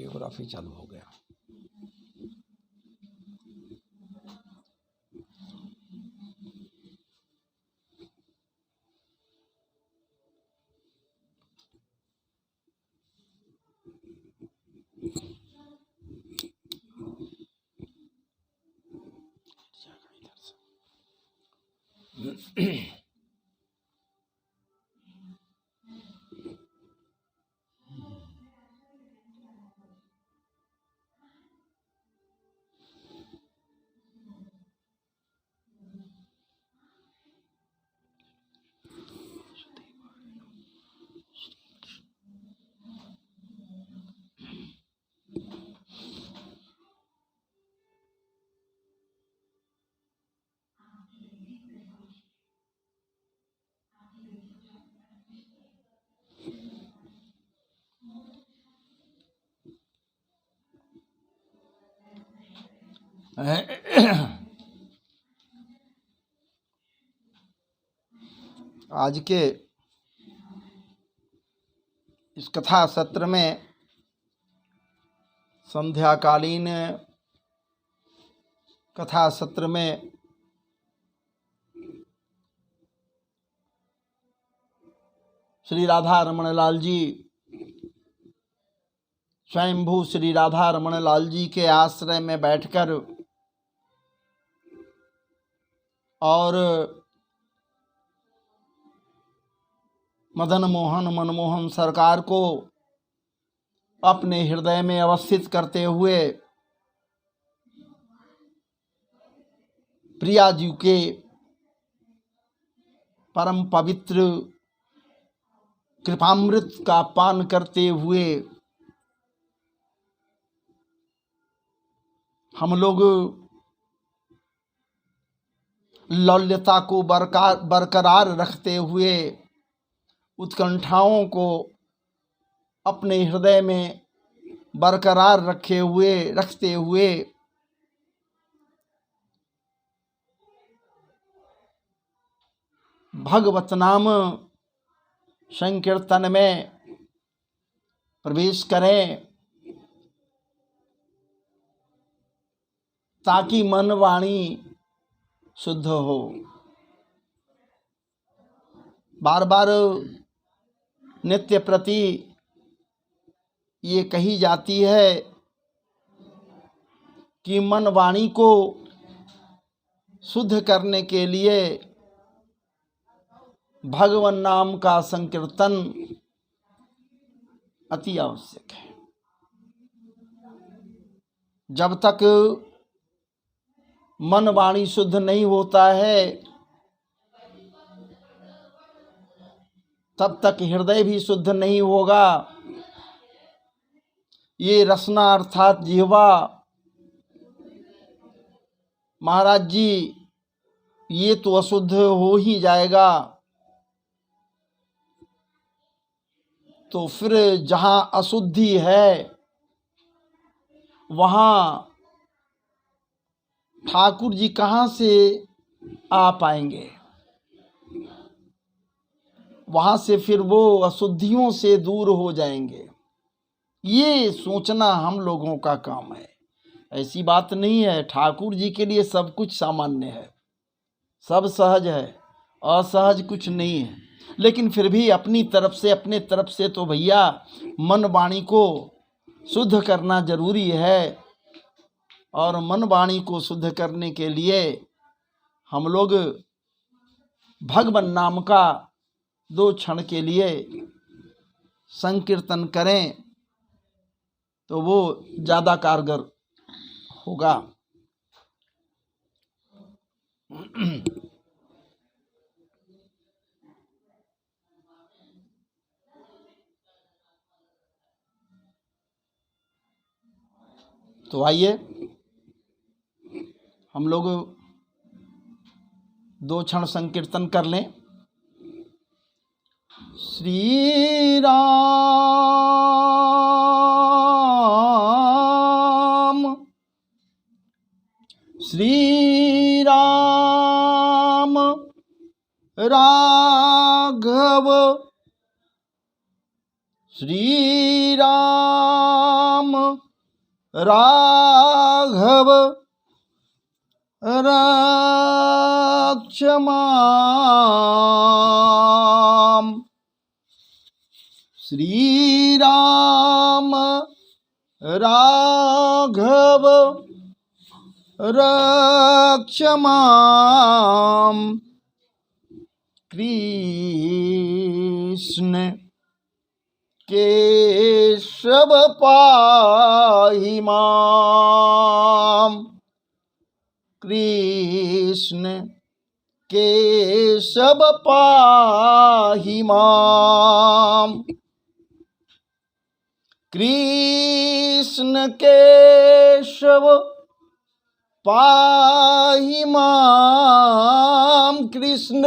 Videography चालू हो गया। आज के इस कथा सत्र में संध्याकालीन कथा सत्र में श्री राधा रमण लाल जी, स्वयंभू श्री राधा रमण लाल जी के आश्रय में बैठकर और मदन मोहन मनमोहन सरकार को अपने हृदय में अवस्थित करते हुए प्रिया जी के परम पवित्र कृपामृत का पान करते हुए हम लोग लौल्यता को बरकरार रखते हुए उत्कंठाओं को अपने हृदय में बरकरार रखते हुए भगवत नाम संकीर्तन में प्रवेश करें, ताकि मन वाणी शुद्ध हो। बार बार नित्य प्रति ये कही जाती है कि मन वाणी को शुद्ध करने के लिए भगवान नाम का संकीर्तन अति आवश्यक है। जब तक मन वाणी शुद्ध नहीं होता है तब तक हृदय भी शुद्ध नहीं होगा। ये रसना अर्थात जिह्वा, महाराज जी, ये तो अशुद्ध हो ही जाएगा। तो फिर जहाँ अशुद्धि है वहाँ ठाकुर जी कहाँ से आ पाएंगे? वहाँ से फिर वो अशुद्धियों से दूर हो जाएंगे। ये सोचना हम लोगों का काम है। ऐसी बात नहीं है, ठाकुर जी के लिए सब कुछ सामान्य है, सब सहज है, असहज कुछ नहीं है। लेकिन फिर भी अपने तरफ से तो भैया मन वाणी को शुद्ध करना जरूरी है। और मन वाणी को शुद्ध करने के लिए हम लोग भगवान नाम का 2 क्षण के लिए संकीर्तन करें तो वो ज़्यादा कारगर होगा। तो आइए हम लोग 2 क्षण संकीर्तन कर लें। श्री राम श्री राम राघव श्री राम राघव रक्ष माम्। श्री राम राघव रक्ष माम्। कृष्ण केशव पाहि माम्। कृष्ण केशव पाहि माम्। कृष्ण केशव पाहि माम्। कृष्ण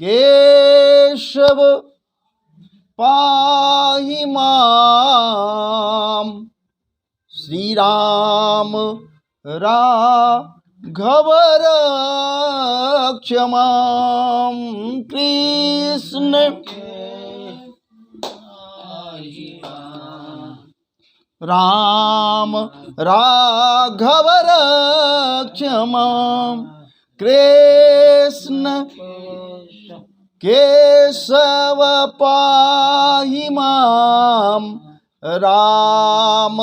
केशव पाहि माम्। श्री राम राघव रक्ष माम्। कृष्ण राम राघव रक्ष माम्। कृष्ण केशव पाहि माम्। राम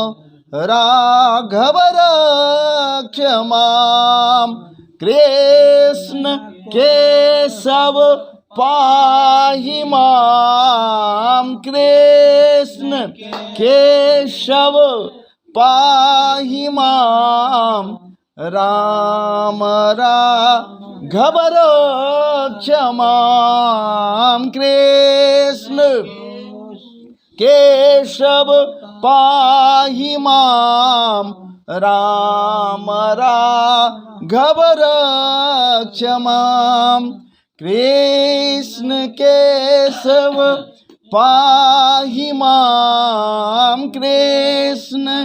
राघव रक्ष माम्। कृष्ण केशव पाहि माम्। कृष्ण केशव पाहि माम्। राम राघव रक्ष माम्। कृष्ण केशव पाहि माम्। राम राघव रक्ष माम्। कृष्ण केशव पाहि माम्। कृष्ण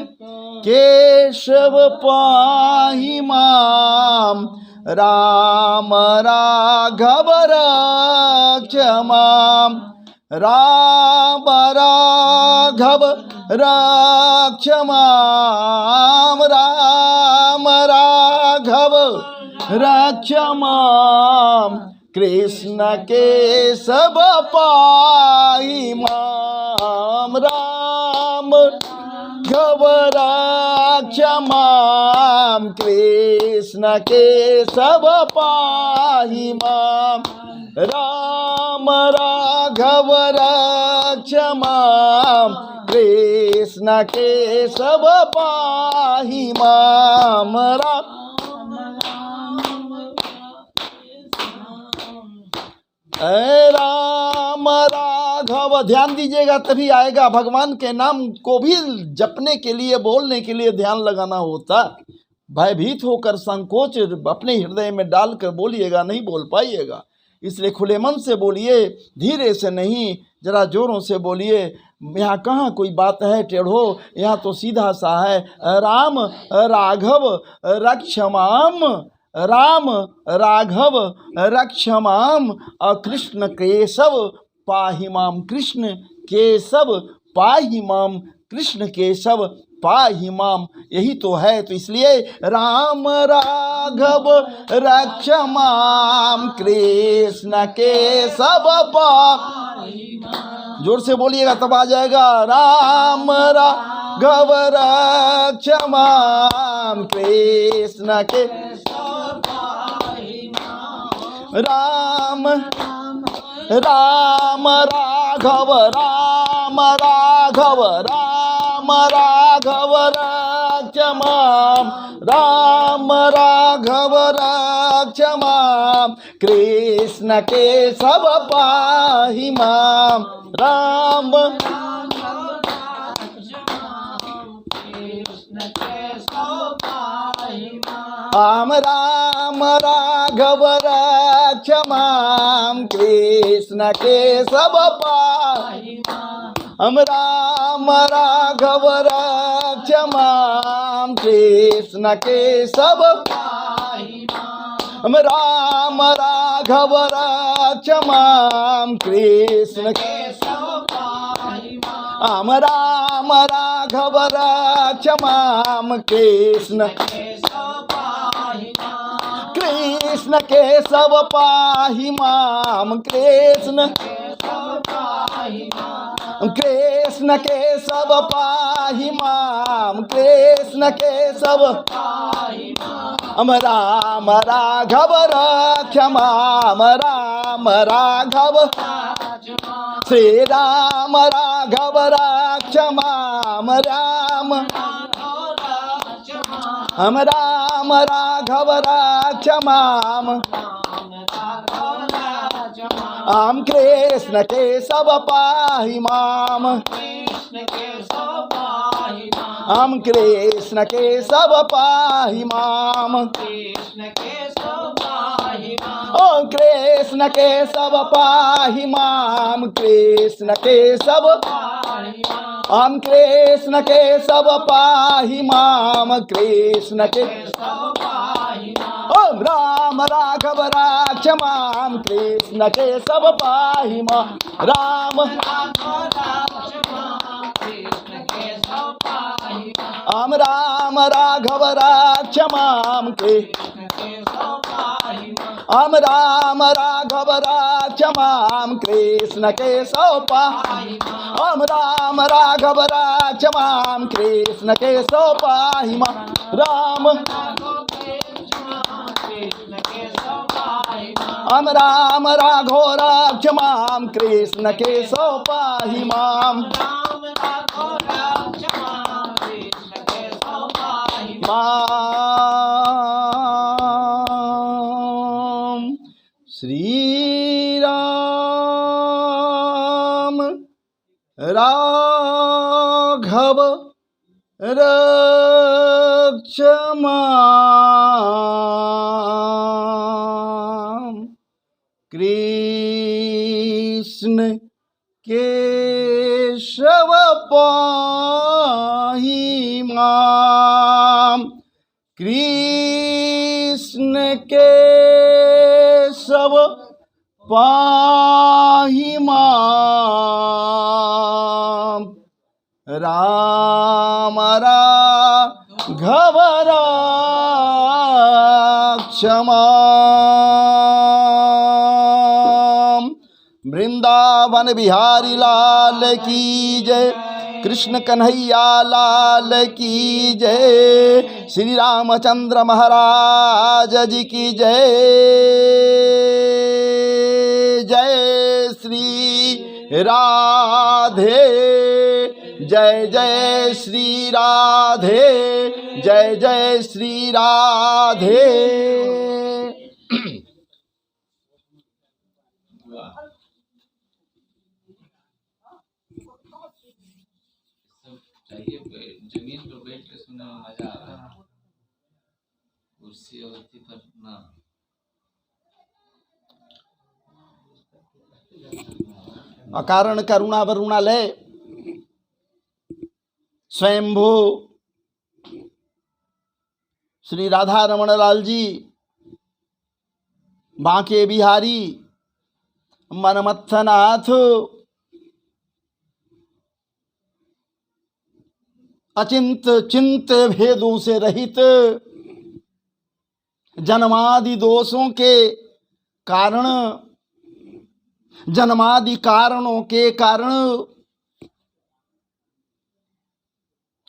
केशव पाहि माम्। राम राघव रक्ष माम्। राम राघव रक्ष माम्। राम राघव रक्ष माम्। कृष्ण केशव पाहि माम्। राम राघव रक्ष माम्। कृष्ण केशव पाहि माम्। राम राघव रक्ष माम्। कृष्ण केशव पाहि माम्। राम राघव, ध्यान दीजिएगा तभी आएगा। भगवान के नाम को भी जपने के लिए, बोलने के लिए ध्यान लगाना होता। भयभीत होकर संकोच अपने हृदय में डालकर बोलिएगा, नहीं बोल पाइएगा। इसलिए खुले मन से बोलिए, धीरे से नहीं, जरा जोरों से बोलिए। यहाँ कहाँ कोई बात है टेढ़ो, यहाँ तो सीधा सा है। राम राघव रक्ष माम्। राम राघव रक्ष माम्। और कृष्ण केशव पाहि माम्। कृष्ण केशव पाहि माम्। कृष्ण केशव पाहि माम्। यही तो है। तो इसलिए राम राघव रक्ष माम्। कृष्ण केशव पाहि माम्। जोर से बोलिएगा तब आ जाएगा। राम राघव रक्ष माम्। कृष्ण के राम राम राघव राम राघव राम राघव रक्ष माम्। राम राघव रक्ष माम्। कृष्ण केशव पाहि माम्। राम राम राम राघव रक्ष माम्। कृष्ण केशव पाहि माम्। राम राघव रक्ष माम्। कृष्ण केशव पाहि माम्। राम राघव रक्ष माम्। कृष्ण केशव पाहि माम्। राम राघव रक्ष माम कृष्ण कृष्ण केशव पाहि माम कृष्ण कृष्ण केशव पाहि माम कृष्ण केशव राम राघव रक्ष माम राम राघव श्री राम राघव रक्ष माम राम राम राघव रक्ष माम कृष्ण केशव पाहि माम कृष्ण केशव पाहि माम ओम कृष्ण केशव पाहि माम कृष्ण केशव कृष्ण केशव पाहि माम कृष्ण केशव ओम राम राघव रक्ष माम कृष्ण केशव पाहि माम राम राम राघव रक्ष माम राम राघव रक्ष माम कृष्ण केशव पाहि राम राघव रक्ष माम कृष्ण केशव पाहि राम राम राघव रक्ष माम कृष्ण केशव पाहि माम श्री राम राघव रक्ष माम कृष्ण केशव पाहि माम कृष्ण केशव पाहि माम राम राघव रक्ष माम वृंदावन बिहारी लाल की जय कृष्ण कन्हैया लाल की जय श्री रामचंद्र महाराज जी की जय जय श्री राधे जय जय श्री राधे जय जय श्री राधे जमीन पर बैठ के सुनने में मजा आ रहा है, कुर्सी और पर ना। अकारण करुणा वरुणालय स्वयंभू श्री राधा रमण लाल जी बांके बिहारी मनमत्थनाथ अचिंत चिंत भेदों से रहित जन्मादि दोषों के कारण जन्मादि कारणों के कारण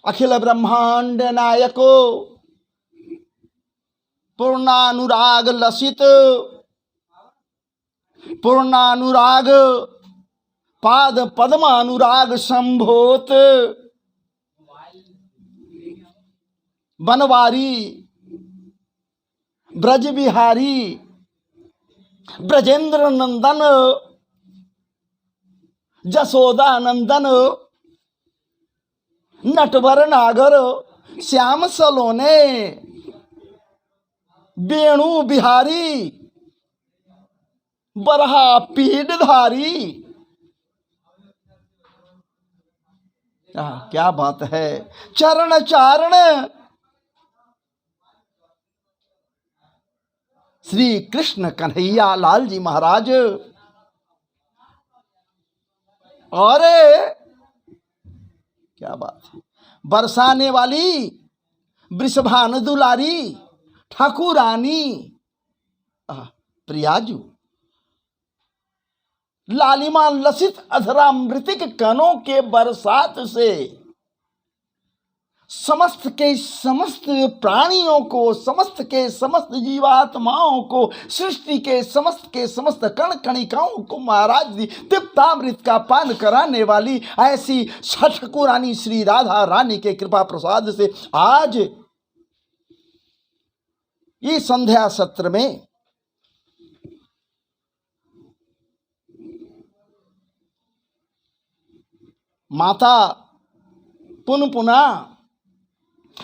अखिल ब्रह्मांड नायको पूर्णानुराग लसित पूर्णानुराग पाद पद्मानुराग संभोत बनवारी ब्रज बिहारी ब्रजेंद्र नंदन जसोदा नंदन नटवर नागर श्याम सलोने वेणु बिहारी बरहा पीठधारी। क्या बात है। चरण चारण श्री कृष्ण कन्हैया लाल जी महाराज। और क्या बात है। बरसाने वाली वृषभान दुलारी ठाकुरानी प्रियाजू, लालिमा लसित अधरामृतिक कणों के बरसात से समस्त के समस्त प्राणियों को, समस्त के समस्त जीवात्माओं को, सृष्टि के समस्त कण कणिकाओं को महाराज जी तृप्तामृत का पान कराने वाली ऐसी ठाकुरानी श्री राधा रानी के कृपा प्रसाद से आज ये संध्या सत्र में माता पुनपुना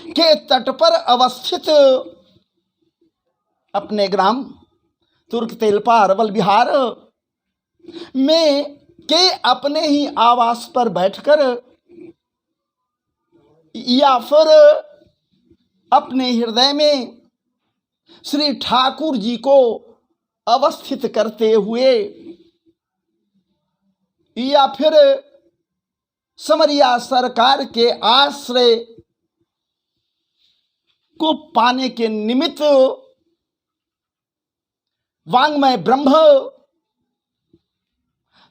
के तट पर अवस्थित अपने ग्राम तुर्क तेलपा अरवल बिहार में के अपने ही आवास पर बैठकर या फिर अपने हृदय में श्री ठाकुर जी को अवस्थित करते हुए या फिर समरिया सरकार के आश्रय को पाने के निमित्त वांग्मय ब्रह्म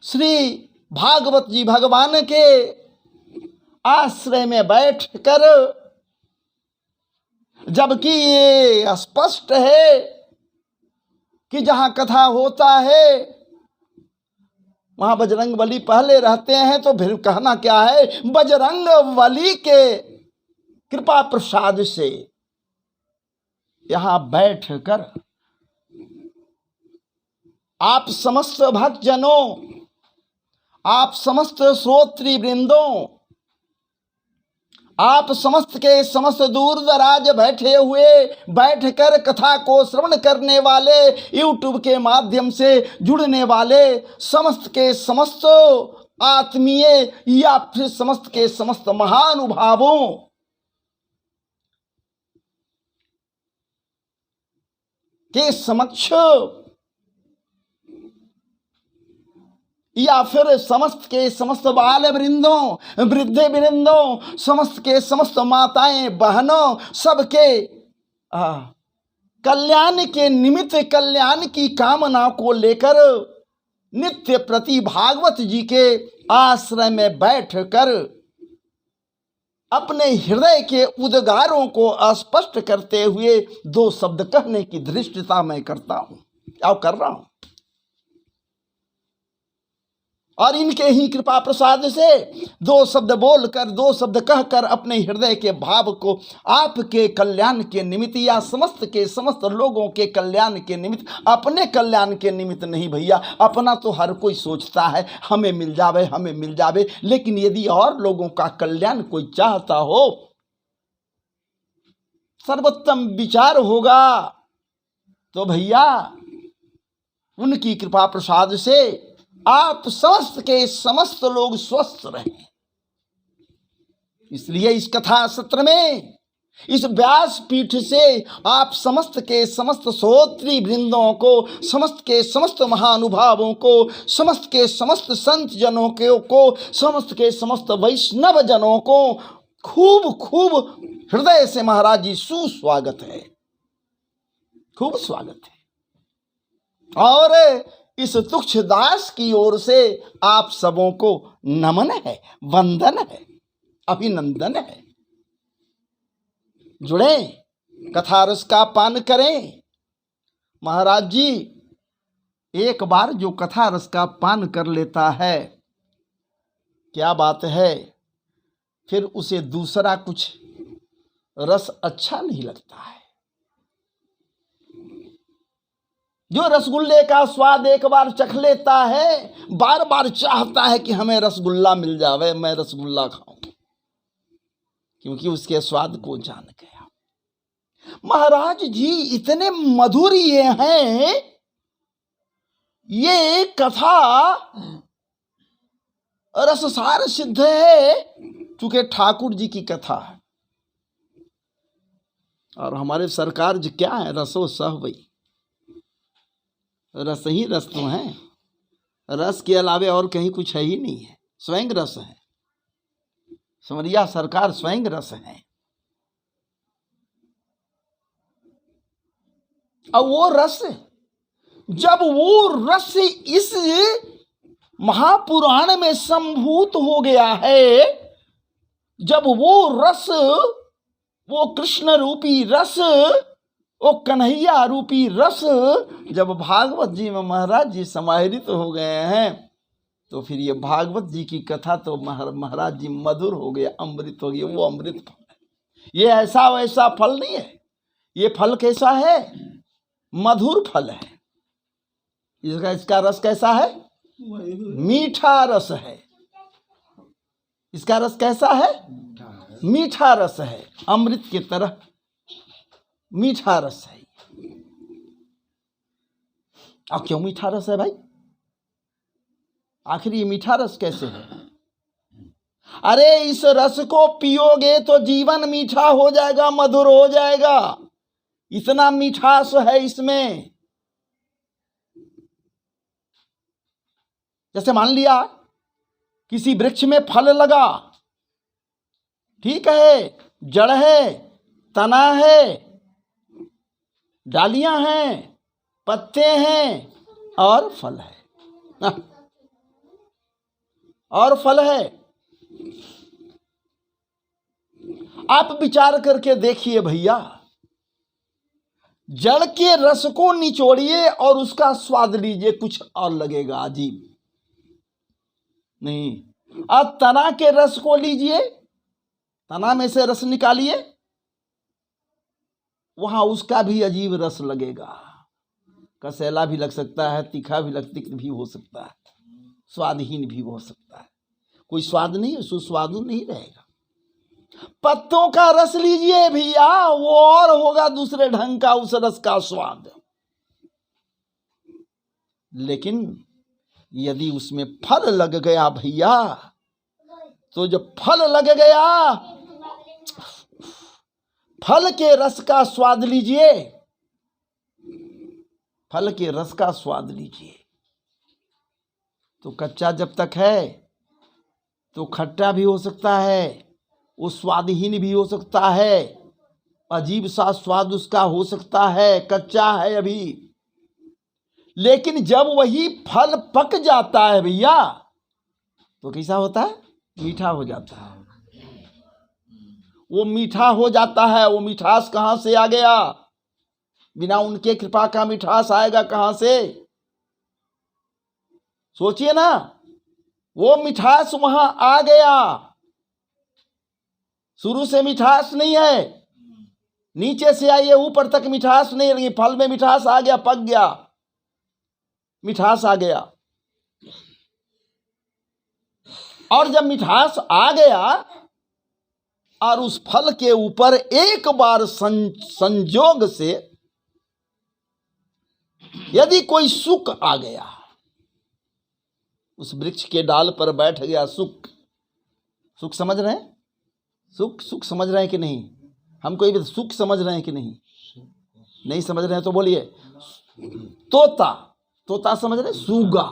श्री भागवत जी भगवान के आश्रय में बैठकर, जबकि ये स्पष्ट है कि जहां कथा होता है वहां बजरंग बली पहले रहते हैं, तो फिर कहना क्या है, बजरंग बली के कृपा प्रसाद से यहां बैठकर आप समस्त भक्तजनों, आप समस्त श्रोत्री वृंदों, आप समस्त के समस्त दूर दराज बैठकर कथा को श्रवण करने वाले, यूट्यूब के माध्यम से जुड़ने वाले समस्त के समस्त आत्मीय या फिर समस्त के समस्त महानुभावों के समक्ष या फिर समस्त के समस्त बाल वृंदों, वृद्ध वृंदों, समस्त के समस्त माताएं बहनों, सबके कल्याण के निमित्त, कल्याण की कामना को लेकर नित्य प्रति भागवत जी के आश्रय में बैठकर अपने हृदय के उद्गारों को स्पष्ट करते हुए दो शब्द कहने की धृष्टता मैं करता हूं और कर रहा हूं, और इनके ही कृपा प्रसाद से दो शब्द बोलकर, दो शब्द कहकर अपने हृदय के भाव को आपके कल्याण के निमित्त या समस्त के समस्त लोगों के कल्याण के निमित्त, अपने कल्याण के निमित्त नहीं भैया, अपना तो हर कोई सोचता है हमें मिल जावे, हमें मिल जावे, लेकिन यदि और लोगों का कल्याण कोई चाहता हो, सर्वोत्तम विचार होगा, तो भैया उनकी कृपा प्रसाद से आप समस्त के समस्त लोग स्वस्थ रहें। इसलिए इस कथा सत्र में, इस व्यास पीठ से आप समस्त के समस्त श्रोत्री वृंदों को, समस्त के समस्त महानुभावों को, समस्त के समस्त संत जनों को, समस्त के समस्त वैष्णव जनों को खूब खूब हृदय से महाराज जी सुस्वागत है, खूब स्वागत है। और इस तुक्षदास की ओर से आप सबों को नमन है, वंदन है, अभिनंदन है। जुड़े, कथा रस का पान करें। महाराज जी, एक बार जो कथा रस का पान कर लेता है, क्या बात है, फिर उसे दूसरा कुछ रस अच्छा नहीं लगता है। जो रसगुल्ले का स्वाद एक बार चख लेता है, बार बार चाहता है कि हमें रसगुल्ला मिल जावे, मैं रसगुल्ला खाऊं, क्योंकि उसके स्वाद को जान गया। महाराज जी इतने मधुर ये हैं, ये कथा रससार सिद्ध है, चूंकि ठाकुर जी की कथा है। और हमारे सरकार जी क्या है, रसो सह वही, रस ही रस तो है, रस के अलावे और कहीं कुछ है ही नहीं है, स्वयं रस है। समरिया सरकार स्वयं रस हैं। अब वो रस, जब वो रस इस महापुराण में संभूत हो गया है, जब वो रस, वो कृष्ण रूपी रस, वो कन्हैया रूपी रस जब भागवत जी में महाराज जी समाहित हो गए हैं, तो फिर ये भागवत जी की कथा तो महाराज जी मधुर हो गया, अमृत हो गया। वो अमृत फल है, ये ऐसा वैसा फल नहीं है। ये फल कैसा है? मधुर फल है। इसका रस कैसा है? मीठा रस है। इसका रस कैसा है? मीठा रस है, अमृत की तरह मीठा रस है। अब क्यों मीठा रस है भाई? आखिर ये मीठा रस कैसे है? अरे इस रस को पियोगे तो जीवन मीठा हो जाएगा, मधुर हो जाएगा। इतना मीठास है इसमें। जैसे मान लिया किसी वृक्ष में फल लगा, ठीक है, जड़ है, तना है, डालियां हैं, पत्ते हैं और फल है। और फल है। आप विचार करके देखिए भैया, जड़ के रस को निचोड़िए और उसका स्वाद लीजिए, कुछ और लगेगा अजीब नहीं। अब तना के रस को लीजिए, तना में से रस निकालिए, वहां उसका भी अजीब रस लगेगा। कसैला भी लग सकता है, तीखा भी तिक्त भी हो सकता है, स्वादहीन भी हो सकता है। कोई स्वाद नहीं, सुस्वादु नहीं रहेगा। पत्तों का रस लीजिए भैया, वो और होगा दूसरे ढंग का उस रस का स्वाद। लेकिन यदि उसमें फल लग गया भैया, तो जब फल लग गया, फल के रस का स्वाद लीजिए, फल के रस का स्वाद लीजिए। तो कच्चा जब तक है तो खट्टा भी हो सकता है, वो स्वादहीन भी हो सकता है, अजीब सा स्वाद उसका हो सकता है, कच्चा है अभी। लेकिन जब वही फल पक जाता है भैया, तो कैसा होता है? मीठा हो जाता है। वो मीठा हो जाता है। वो मिठास कहां से आ गया? बिना उनके कृपा का मिठास आएगा कहां से? सोचिए ना, वो मिठास वहां आ गया। शुरू से मिठास नहीं है, नीचे से आइए ऊपर तक मिठास नहीं लगी। फल में मिठास आ गया, पक गया, मिठास आ गया। और जब मिठास आ गया और उस फल के ऊपर एक बार संजोग से यदि कोई सुख आ गया, उस वृक्ष के डाल पर बैठ गया सुख। सुख समझ रहे हैं? सुख समझ रहे हैं कि नहीं? हम कोई भी सुख समझ रहे हैं कि नहीं? नहीं समझ रहे हैं तो बोलिए। तोता समझ रहे? सूगा।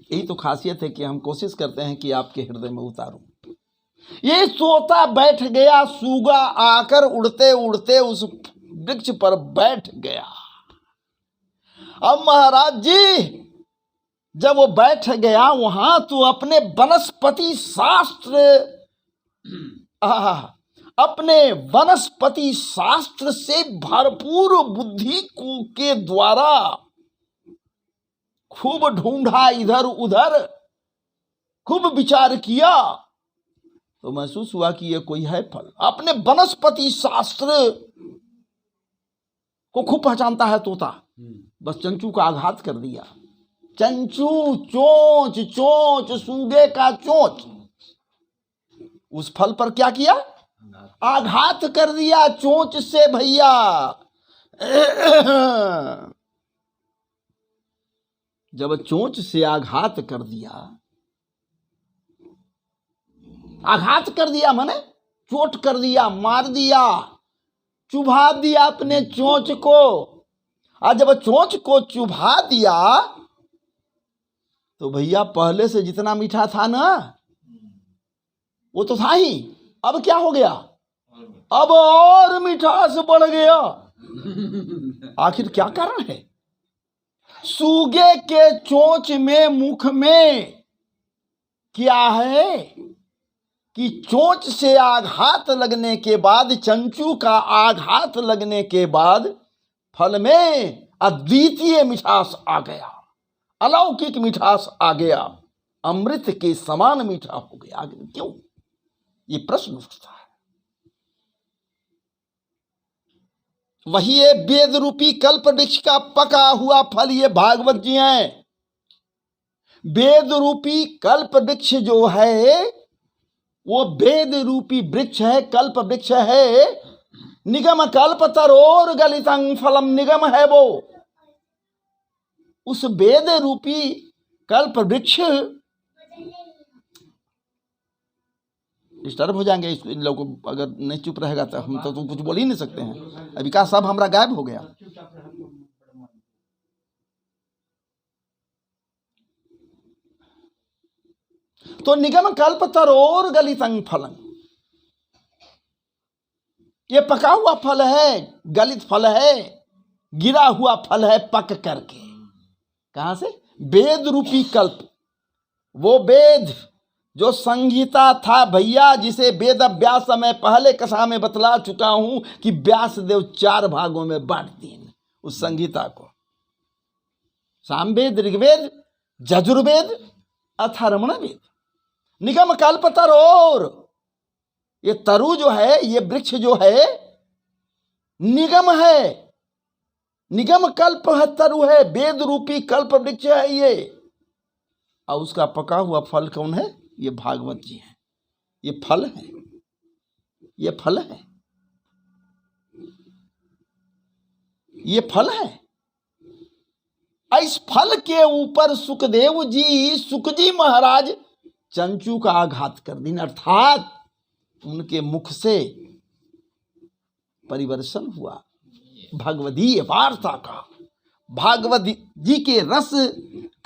यही तो खासियत है कि हम कोशिश करते हैं कि आपके हृदय में उतारूं। ये तोता बैठ गया, सूगा आकर उड़ते उड़ते उस वृक्ष पर बैठ गया। अब महाराज जी जब वो बैठ गया वहां, तो अपने वनस्पति शास्त्र, अपने वनस्पति शास्त्र से भरपूर बुद्धि के द्वारा खूब ढूंढा, इधर उधर खूब विचार किया, तो महसूस हुआ कि ये कोई है फल। अपने वनस्पति शास्त्र को खूब पहचानता है तोता। बस चंचू का आघात कर दिया। चंचू, चोंच, चोंच, सूगे का चोंच, उस फल पर क्या किया? आघात कर दिया चोंच से भैया। जब चोंच से आघात कर दिया, आघात कर दिया माने चोट कर दिया, मार दिया, चुभा दिया अपने चोंच को। और जब चोंच को चुभा दिया, तो भैया पहले से जितना मीठा था ना, वो तो था ही, अब क्या हो गया, अब और मिठास बढ़ गया। आखिर क्या कारण है? सूगे के चोंच में मुख में क्या है कि चोंच से आघात लगने के बाद, चंचू का आघात लगने के बाद फल में अद्वितीय मिठास आ गया, अलौकिक मिठास आ गया, अमृत के समान मीठा हो गया। आखिर क्यों? ये प्रश्न उठता है। वही है वेद रूपी कल्प वृक्ष का पका हुआ फल, ये भागवत जी हैं। वेद रूपी कल्प वृक्ष जो है वो वेद रूपी वृक्ष है, कल्प वृक्ष है। निगम कल्प तरोर गलितं फलम निगम है वो। उस वेद रूपी कल्प वृक्ष, डिस्टर्ब हो जाएंगे इन लोगों को, अगर नहीं चुप रहेगा तो हम तो कुछ बोल ही नहीं सकते हैं। अभी का सब हमारा गायब हो गया। तो निगम कल्प तरोर गलितं फलम, ये पका हुआ फल है, गलित फल है, गिरा हुआ फल है पक करके। कहां से? वेद रूपी कल्प। वो वेद जो संहिता था भैया, जिसे वेद व्यास मैं पहले कथा में बतला चुका हूं कि व्यास देव 4 भागों में बांटती हैं उस संहिता को। सामवेद, ऋग्वेद, यजुर्वेद, अथर्वण वेद। निगम कल्प तरोर, ये तरु जो है, ये वृक्ष जो है निगम है, निगम कल्प है, तरु है, वेद रूपी कल्प वृक्ष है ये। और उसका पका हुआ फल कौन है? ये भागवत जी है। ये फल है, ये फल है, ये फल है। इस फल के ऊपर सुखदेव जी, सुख जी महाराज चंचू का आघात कर दिन, अर्थात उनके मुख से परिवर्षण हुआ भगवदीय वार्ता का। भागवत जी के रस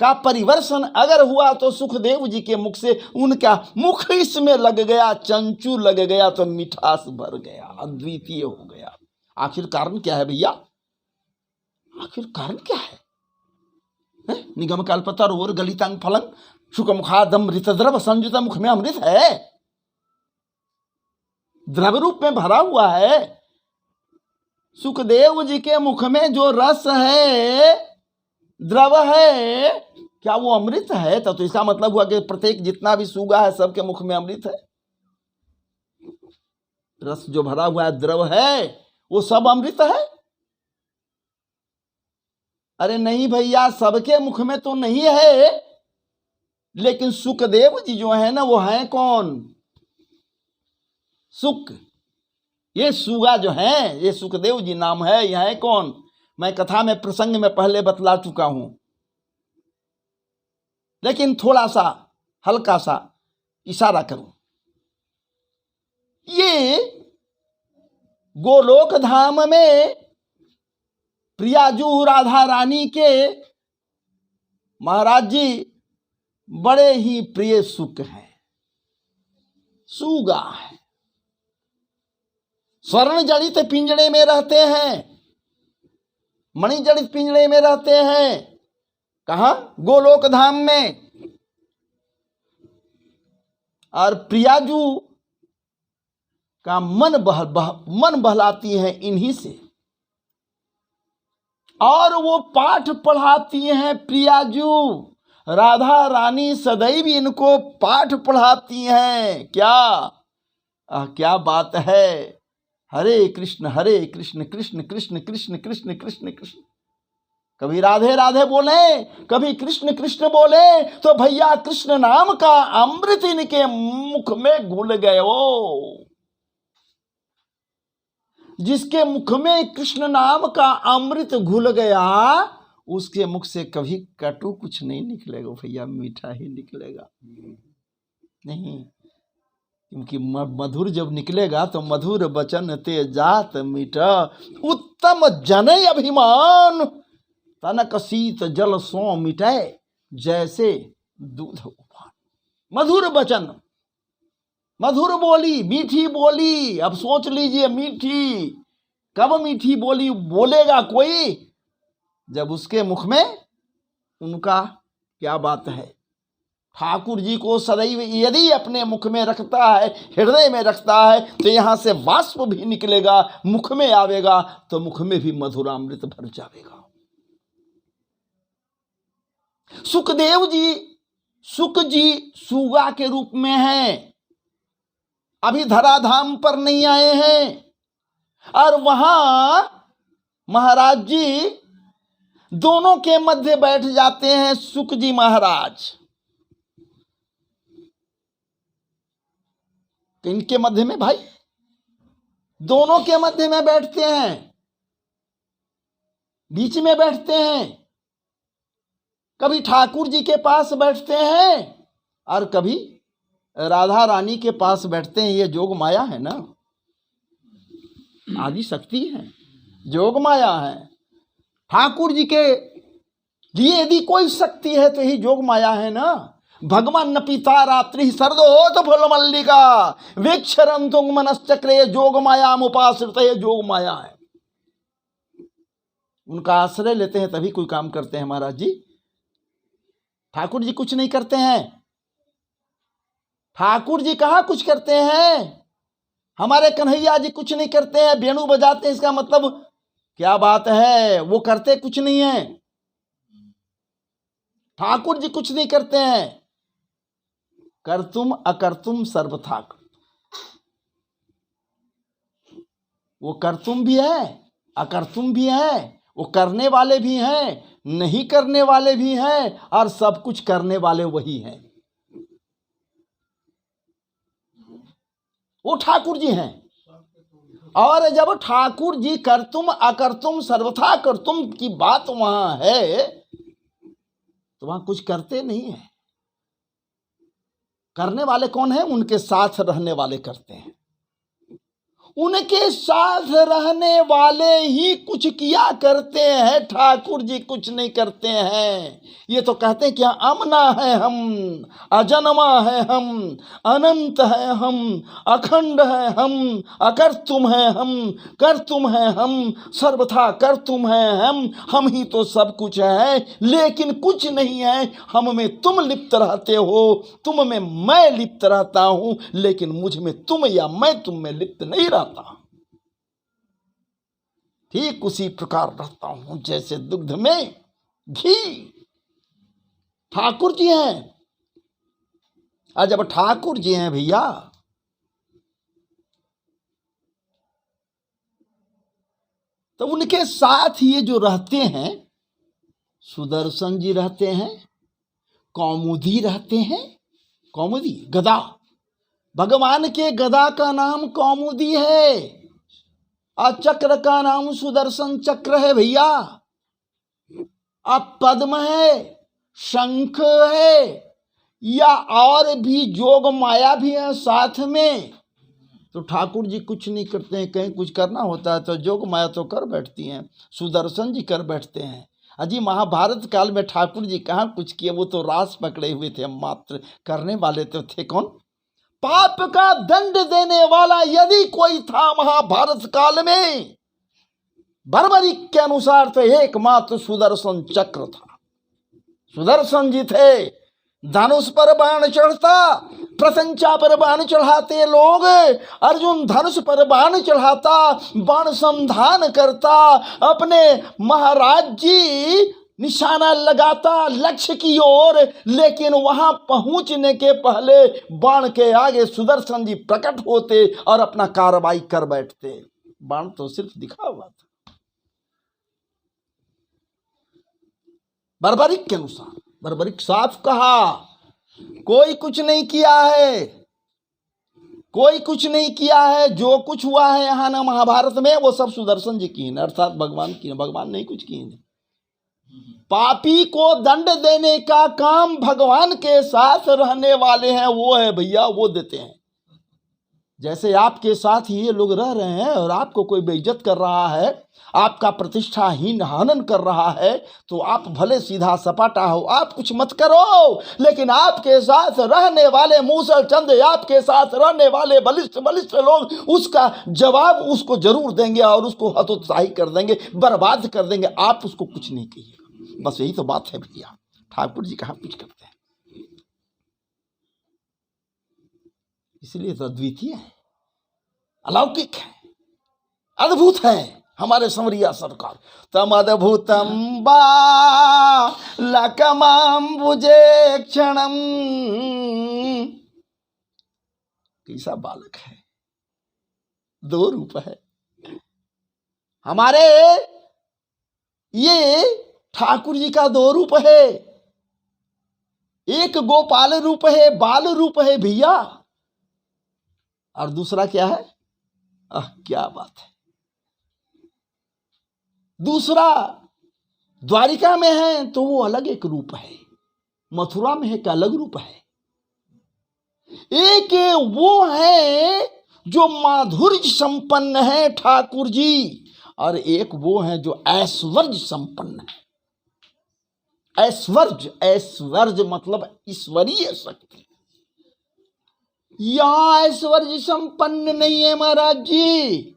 का परिवर्षण अगर हुआ तो सुखदेव जी के मुख से उनका मुख इसमें लग गया, चंचू लग गया तो मिठास भर गया, अद्वितीय हो गया। आखिर कारण क्या है भैया? आखिर कारण क्या है? निगम कल्पतरोर गलितं फलं शुक मुखादमृत द्रव संयुत, मुख में अमृत है, द्रव रूप में भरा हुआ है। सुखदेव जी के मुख में जो रस है, द्रव है, क्या वो अमृत है? तो इसका मतलब हुआ कि प्रत्येक जितना भी सूगा है सबके मुख में अमृत है। रस जो भरा हुआ है, द्रव है, वो सब अमृत है? अरे नहीं भैया, सबके मुख में तो नहीं है, लेकिन सुखदेव जी जो है ना, वो है कौन? सुख। ये सुगा जो है, ये सुखदेव जी नाम है, यह है कौन? मैं कथा में प्रसंग में पहले बतला चुका हूं, लेकिन थोड़ा सा हल्का सा इशारा करूं। ये गोलोक धाम में प्रियाजू राधा रानी के महाराज जी बड़े ही प्रिय सुख हैं, सुगा है। स्वर्ण जड़ित पिंजड़े में रहते हैं, मणि जड़ित पिंजड़े में रहते हैं। कहां? गोलोक धाम में। और प्रियाजू का मन बहलाती हैं इन्हीं से, और वो पाठ पढ़ाती हैं प्रियाजू। राधा रानी सदैव इनको पाठ पढ़ाती हैं। क्या बात है। हरे कृष्ण कृष्ण कृष्ण कृष्ण कृष्ण कृष्ण कृष्ण। कभी राधे राधे बोले, कभी कृष्ण कृष्ण बोले, तो भैया कृष्ण नाम का अमृत इनके मुख में घुल गए। वो जिसके मुख में कृष्ण नाम का अमृत घुल गया, उसके मुख से कभी कटु कुछ नहीं निकलेगा भैया, मीठा ही निकलेगा। नहीं, क्योंकि मधुर जब निकलेगा तो मधुर वचन ते जात मीठा, उत्तम जनै अभिमान, तनक शीत जल सो मिटाए, जैसे दूध उफान। मधुर वचन, मधुर बोली, मीठी बोली। अब सोच लीजिए, मीठी कब मीठी बोली बोलेगा कोई, जब उसके मुख में उनका क्या बात है, ठाकुर जी को सदैव यदि अपने मुख में रखता है, हृदय में रखता है, तो यहां से वाष्प भी निकलेगा, मुख में आवेगा तो मुख में भी मधुरामृत भर जाएगा। सुखदेव जी, सुख जी सुगा के रूप में हैं, अभी धराधाम पर नहीं आए हैं, और वहां महाराज जी दोनों के मध्य बैठ जाते हैं। सुख जी महाराज इनके मध्य में, भाई दोनों के मध्य में बैठते हैं, बीच में बैठते हैं। कभी ठाकुर जी के पास बैठते हैं और कभी राधा रानी के पास बैठते हैं। ये जोग माया है ना, आदि शक्ति है, जोग माया है। ठाकुर जी के लिए यदि कोई शक्ति है तो यही जोग माया है ना। भगवान न पिता रात्रि सर्दोत फल मल्लिका वीक्षरं तुंग मनश्चक्रे जोग माया उपाश्रित, ये जोग माया है। उनका आश्रय लेते हैं तभी कोई काम करते हैं महाराज जी। ठाकुर जी कुछ नहीं करते हैं। ठाकुर जी कहाँ कुछ करते हैं, हमारे कन्हैया जी कुछ नहीं करते हैं। वेणु बजाते हैं, इसका मतलब क्या बात है, वो करते कुछ नहीं है। ठाकुर जी कुछ नहीं करते हैं। कर्तुम अकर्तुम सर्वथा, वो कर्तुम भी है, अकर्तुम भी है, वो करने वाले भी हैं, नहीं करने वाले भी हैं, और सब कुछ करने वाले वही हैं। वो ठाकुर जी हैं। और जब ठाकुर जी कर्तुम अकर्तुम सर्वथा कर्तुम की बात वहां है, तो वहां कुछ करते नहीं है। करने वाले कौन है, उनके साथ रहने वाले करते हैं। उनके साथ रहने वाले ही कुछ किया करते हैं, ठाकुर जी कुछ नहीं करते हैं। ये तो कहते हैं कि अमना है हम, अजन्मा है हम, अनंत है हम, अखंड है हम, अकर्तुम है हम, कर्तुम है हम, सर्वथा कर्तुम है हम ही तो सब कुछ है, लेकिन कुछ नहीं है। हम में तुम लिप्त रहते हो, तुम में मैं लिप्त रहता हूं, लेकिन मुझ में तुम या मैं तुम में लिप्त नहीं रहता। ठीक उसी प्रकार रहता हूं जैसे दुग्ध में घी। ठाकुर जी हैं। और जब ठाकुर जी हैं भैया, तो उनके साथ ये जो रहते हैं, सुदर्शन जी रहते हैं, कौमुदी रहते हैं। कौमुदी गदा, भगवान के गदा का नाम कौमुदी है, और चक्र का नाम सुदर्शन चक्र है भैया। अब पद्म है, शंख है, या और भी जोग माया भी है साथ में। तो ठाकुर जी कुछ नहीं करते हैं। कहीं कुछ करना होता है तो जोग माया तो कर बैठती हैं, सुदर्शन जी कर बैठते हैं। अजी महाभारत काल में ठाकुर जी कहाँ कुछ किए, वो तो रास पकड़े हुए थे मात्र। करने वाले तो थे कौन, पाप का दंड देने वाला यदि कोई था महाभारत काल में, बर्बरिक के अनुसार तो एकमात्र सुदर्शन चक्र था। सुदर्शन जी थे। धनुष पर बाण चढ़ता, प्रशंसा पर बाण चढ़ाते लोग। अर्जुन धनुष पर बाण चढ़ाता, बाण संधान करता, अपने महाराज जी निशाना लगाता लक्ष्य की ओर, लेकिन वहां पहुंचने के पहले बाण के आगे सुदर्शन जी प्रकट होते और अपना कार्रवाई कर बैठते। बाण तो सिर्फ दिखा हुआ था, बर्बरिक के अनुसार। बर्बरिक साफ कहा, कोई कुछ नहीं किया है, कोई कुछ नहीं किया है। जो कुछ हुआ है यहाँ ना महाभारत में, वो सब सुदर्शन जी की, अर्थात भगवान की। भगवान नहीं कुछ किए। पापी को दंड देने का काम भगवान के साथ रहने वाले हैं, वो है भैया, वो देते हैं। जैसे आपके साथ ये लोग रह रहे हैं और आपको कोई बेइज्जत कर रहा है, आपका प्रतिष्ठाहीन हनन कर रहा है, तो आप भले सीधा सपाटा हो, आप कुछ मत करो, लेकिन आपके साथ रहने वाले मूसल चंद, आपके साथ रहने वाले बलिष्ठ बलिष्ठ लोग उसका जवाब उसको जरूर देंगे और उसको हतोत्साही कर देंगे, बर्बाद कर देंगे। आप उसको कुछ नहीं कहिएगा। बस यही तो बात है भैया। ठाकुर जी कहाँ कुछ करते हैं, इसलिए तो अद्वितीय है, अलौकिक है, अद्भुत है हमारे समरिया सरकार। तम अद्भुतम बालकमाम्बुजे क्षणम, कैसा बालक है, दो रूप है हमारे। ये ठाकुर जी का दो रूप है, एक गोपाल रूप है, बाल रूप है भैया, और दूसरा क्या है, क्या बात है, दूसरा द्वारिका में है तो वो अलग एक रूप है, मथुरा में है एक अलग रूप है। एक वो है जो माधुर्य संपन्न है ठाकुर जी, और एक वो है जो ऐश्वर्य संपन्न है। ऐश्वर्य, ऐश्वर्य मतलब ईश्वरीय शक्ति। यहां ऐश्वर्य संपन्न नहीं है महाराज जी।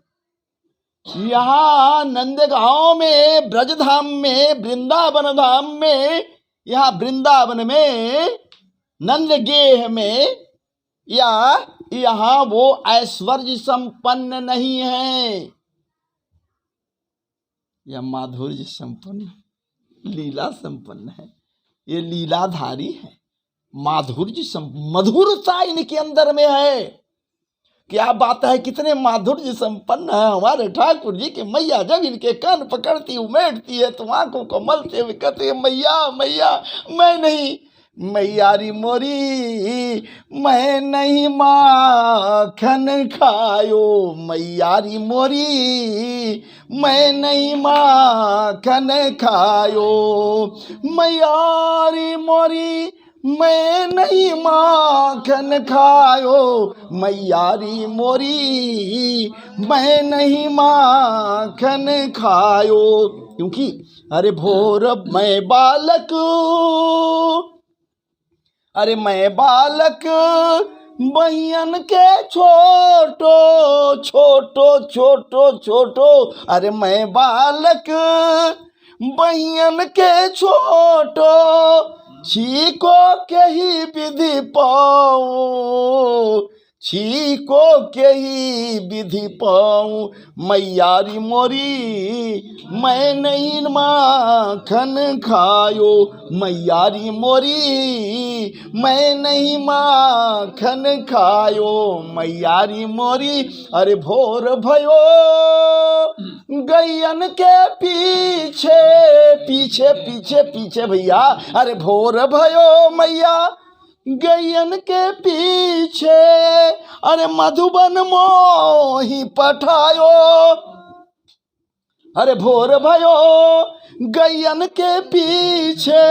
यहां नंदगांव में, ब्रजधाम में, वृंदावन धाम में, यहां वृंदावन में, नंदगेह में, या यहां वो ऐश्वर्य संपन्न नहीं है, यह माधुर्य संपन्न, लीला संपन्न है। ये लीलाधारी है, माधुर्य मधुरता इनके अंदर में है। क्या बात है, कितने माधुर्य संपन्न है हमारे ठाकुर जी की मैया। जब इनके कान पकड़ती उमेड़ती है तो आंखों को मलते हुए कहते हैं, मैया मैया मैं नहीं, मैयारी मोरी मैं नहीं माखन खायो, मैयारी मोरी मैं नहीं माखन खायो, मैयारी मोरी मैं नहीं माखन खायो, मैयारी मोरी मैं नहीं माखन खायो। क्योंकि अरे भोर मैं बालक, अरे मैं बालक बहियन के छोटो छोटो छोटो छोटो, अरे मैं बालक बहियन के छोटो, छीको के ही विधि पाऊं, छीको के ही विधि पाऊं, मैयारी मोरी मैं नहीं माखन खायो, मैयारी मोरी मैं नहीं माखन खायो, मैयारी मोरी। अरे भोर भयो गैयन के पीछे पीछे पीछे पीछे भैया, अरे भोर भयो मैया गैयन के पीछे, अरे मधुबन मोही पठायो, अरे भोर भयो गैयन के पीछे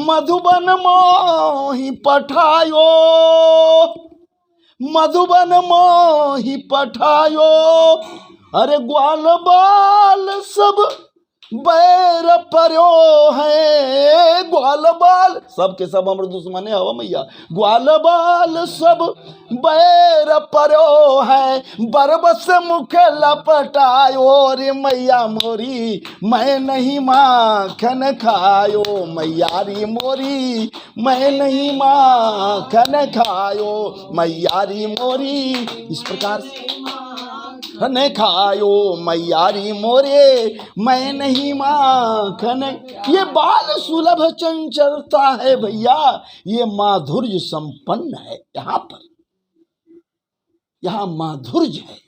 मधुबन मोही पठायो, मधुबन मोही पठायो। अरे ग्वाल बाल सब बैर पर्यो है, ग्वाल बाल सब के सब हमर दुश्मने हवा मैया, ग्वाल बाल सब बैर पर्यो है, बरबस मुख लपटायो, रे मैया मोरी मैं नहीं माखन खायो, मैयारी मोरी मैं नहीं माखन खायो, मैयारी मोरी। इस प्रकार से न खायो मैयारी मोरे मैं नहीं माखन। ये बाल सुलभ चंचलता है भैया, ये माधुर्य संपन्न है। यहां पर यहां माधुर्य है।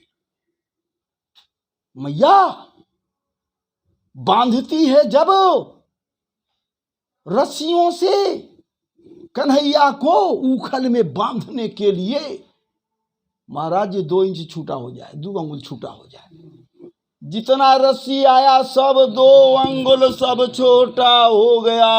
मैया बांधती है जब रस्सियों से कन्हैया को उखल में बांधने के लिए, महाराज ये 2 इंच छूटा हो जाए, 2 अंगुल छूटा हो जाए, जितना रस्सी आया सब 2 अंगुल सब छोटा हो गया।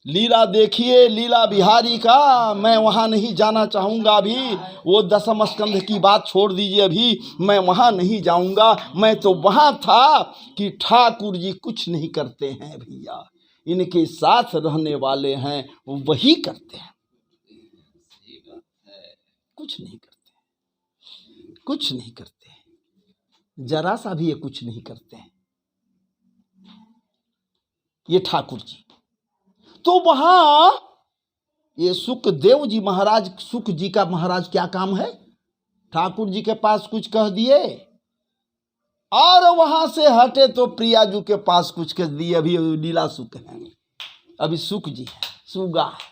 लीला देखिए लीला बिहारी का, मैं वहाँ नहीं जाना चाहूँगा अभी। वो दशम स्कंध की बात छोड़ दीजिए, अभी मैं वहाँ नहीं जाऊँगा। मैं तो वहाँ था कि ठाकुर जी कुछ नहीं करते हैं भैया, इनके साथ रहने वाले हैं वही करते हैं, सही बात है। कुछ नहीं करते, कुछ नहीं करते, जरा सा भी ये कुछ नहीं करते हैं ये ठाकुर जी। तो वहां ये सुखदेव जी महाराज, सुख जी का महाराज क्या काम है, ठाकुर जी के पास कुछ कह दिए और वहां से हटे तो प्रियाजू के पास कुछ कह दिए। अभी लीला सुख है, अभी सुख जी है, सुगा है।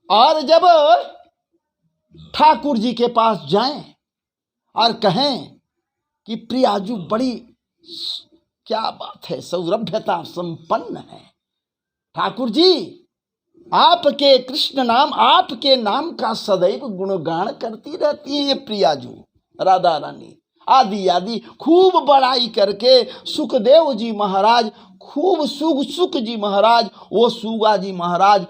और जब ठाकुर जी के पास जाएं और कहें कि प्रियाजू बड़ी क्या बात है, सौरभ्यता संपन्न है, ठाकुर जी आपके कृष्ण नाम, आपके नाम का सदैव गुणगान करती रहती है ये प्रियाजू राधा रानी, आदि आदि खूब बड़ाई करके सुखदेव जी महाराज, खूब सुख जी महाराज, वो सुगा जी महाराज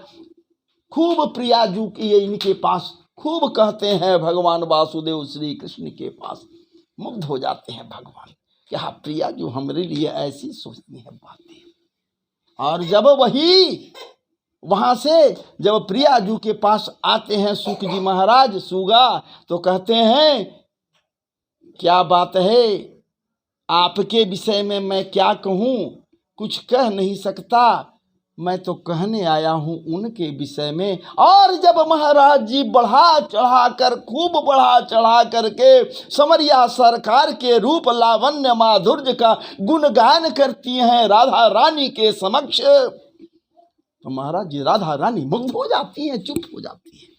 खूब प्रियाजू की इनके पास खूब कहते हैं, भगवान वासुदेव श्री कृष्ण के पास मुग्ध हो जाते हैं भगवान, क्या प्रियाजू हमारे लिए ऐसी सोचती है बातें। और जब वही वहां से जब प्रियाजू के पास आते हैं सुख जी महाराज सुगा, तो कहते हैं क्या बात है, आपके विषय में मैं क्या कहूं, कुछ कह नहीं सकता, मैं तो कहने आया हूं उनके विषय में। और जब महाराज जी बढ़ा चढ़ा कर, खूब बढ़ा चढ़ा करके समरिया सरकार के रूप लावण्य माधुर्य का गुणगान करती हैं राधा रानी के समक्ष, तो महाराज जी राधा रानी मुग्ध हो जाती हैं, चुप हो जाती हैं,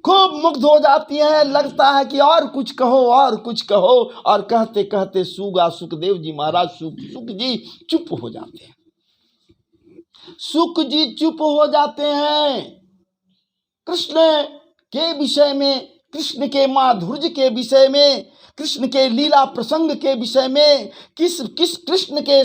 खूब मुग्ध हो जाती हैं। लगता है कि और कुछ कहो, और कुछ कहो, और कहते कहते सुगा सुखदेव जी महाराज सुख जी चुप हो जाते हैं, सुख जी चुप हो जाते हैं। कृष्ण के विषय में, कृष्ण के माधुर्य के विषय में, कृष्ण के लीला प्रसंग के विषय में, किस कृष्ण के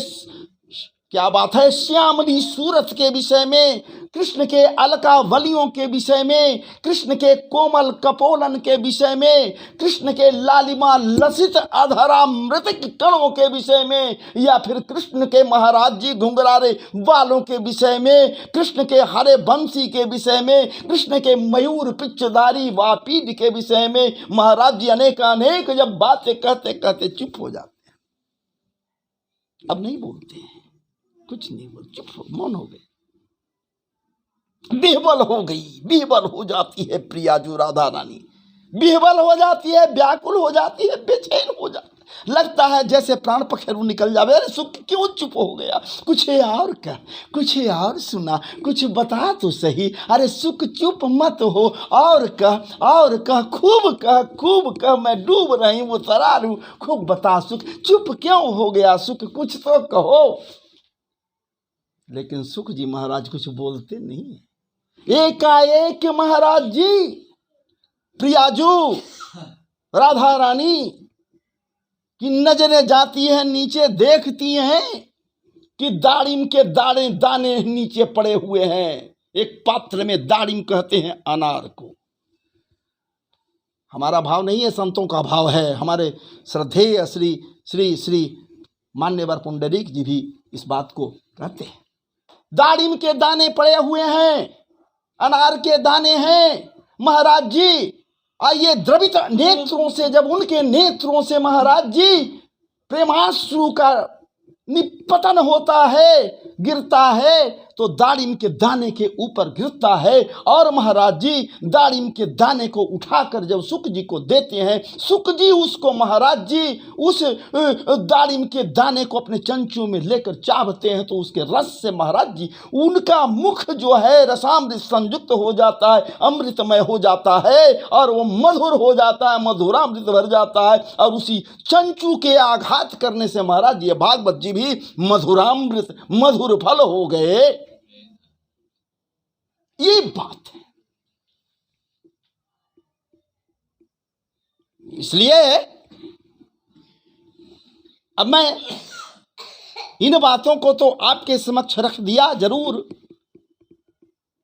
क्या बात है श्यामली सूरत के विषय में, कृष्ण के अलकावलियों के विषय में, कृष्ण के कोमल कपोलन के विषय में, कृष्ण के लालिमा लसित अधरामृत कणों के विषय में, या फिर कृष्ण के महाराज जी घुंघरारे बालों के विषय में, कृष्ण के हरे बंसी के विषय में, कृष्ण के मयूर पिचदारी वापीड के विषय में, महाराज जी अनेक जब बातें कहते कहते चुप हो जाते हैं, अब नहीं बोलते हैं, कुछ नहीं बोल, चुप हो, मौन हो गए, बेहबल हो गई, बेहबल हो जाती है प्रियाजू राधा रानी, बेहबल हो जाती है, व्याकुल हो जाती है, बेचैन हो जाती है, लगता है जैसे प्राण पखेरु निकल जावे। अरे सुख क्यों चुप हो गया, कुछ और कह, कुछ और सुना, कुछ बता तो सही। अरे सुख चुप मत हो, और कह, खूब कह, मैं डूब रही हूँ तरारू, खूब बता सुख, चुप क्यों हो गया सुख, कुछ तो कहो। लेकिन सुख जी महाराज कुछ बोलते नहीं है। एकाएक महाराज जी प्रियाजू राधा रानी की नजरें जाती हैं नीचे, देखती हैं कि दाड़िम के दाने नीचे पड़े हुए हैं, एक पात्र में, दाड़िम कहते हैं अनार को। हमारा भाव नहीं है, संतों का भाव है, हमारे श्रद्धेय श्री श्री श्री मान्यवर पुंडरीक जी भी इस बात को कहते हैं। दाड़िम के दाने पड़े हुए हैं, अनार के दाने हैं महाराज जी। आइए द्रवित नेत्रों से, जब उनके नेत्रों से महाराज जी प्रेमाश्रु का निपतन होता है, गिरता है, तो दाड़िम के दाने के ऊपर गिरता है, और महाराज जी दाड़िम के दाने को उठाकर जब सुख जी को देते हैं, सुख जी उसको महाराज जी उस दाड़िम के दाने को अपने चंचू में लेकर चावते हैं, तो उसके रस से महाराज जी उनका मुख जो है रसामृत संयुक्त हो जाता है, अमृतमय हो जाता है, और वो मधुर हो जाता है, मधुरामृत भर जाता है। और उसी चंचू के आघात करने से महाराज ये भागवत जी भी मधुरामृत मधुर फल हो गए, ये बात है। इसलिए अब मैं इन बातों को तो आपके समक्ष रख दिया, जरूर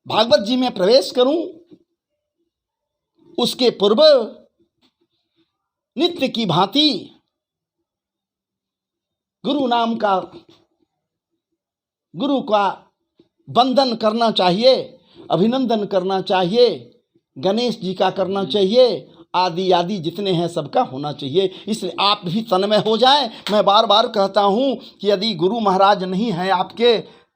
भागवत जी में प्रवेश करूं उसके पूर्व नित्य की भांति गुरु का वंदन करना चाहिए, अभिनंदन करना चाहिए, गणेश जी का करना चाहिए, आदि जितने हैं सबका होना चाहिए। इसलिए आप भी तन्मय हो जाएं। मैं बार बार कहता हूं कि यदि गुरु महाराज नहीं हैं आपके,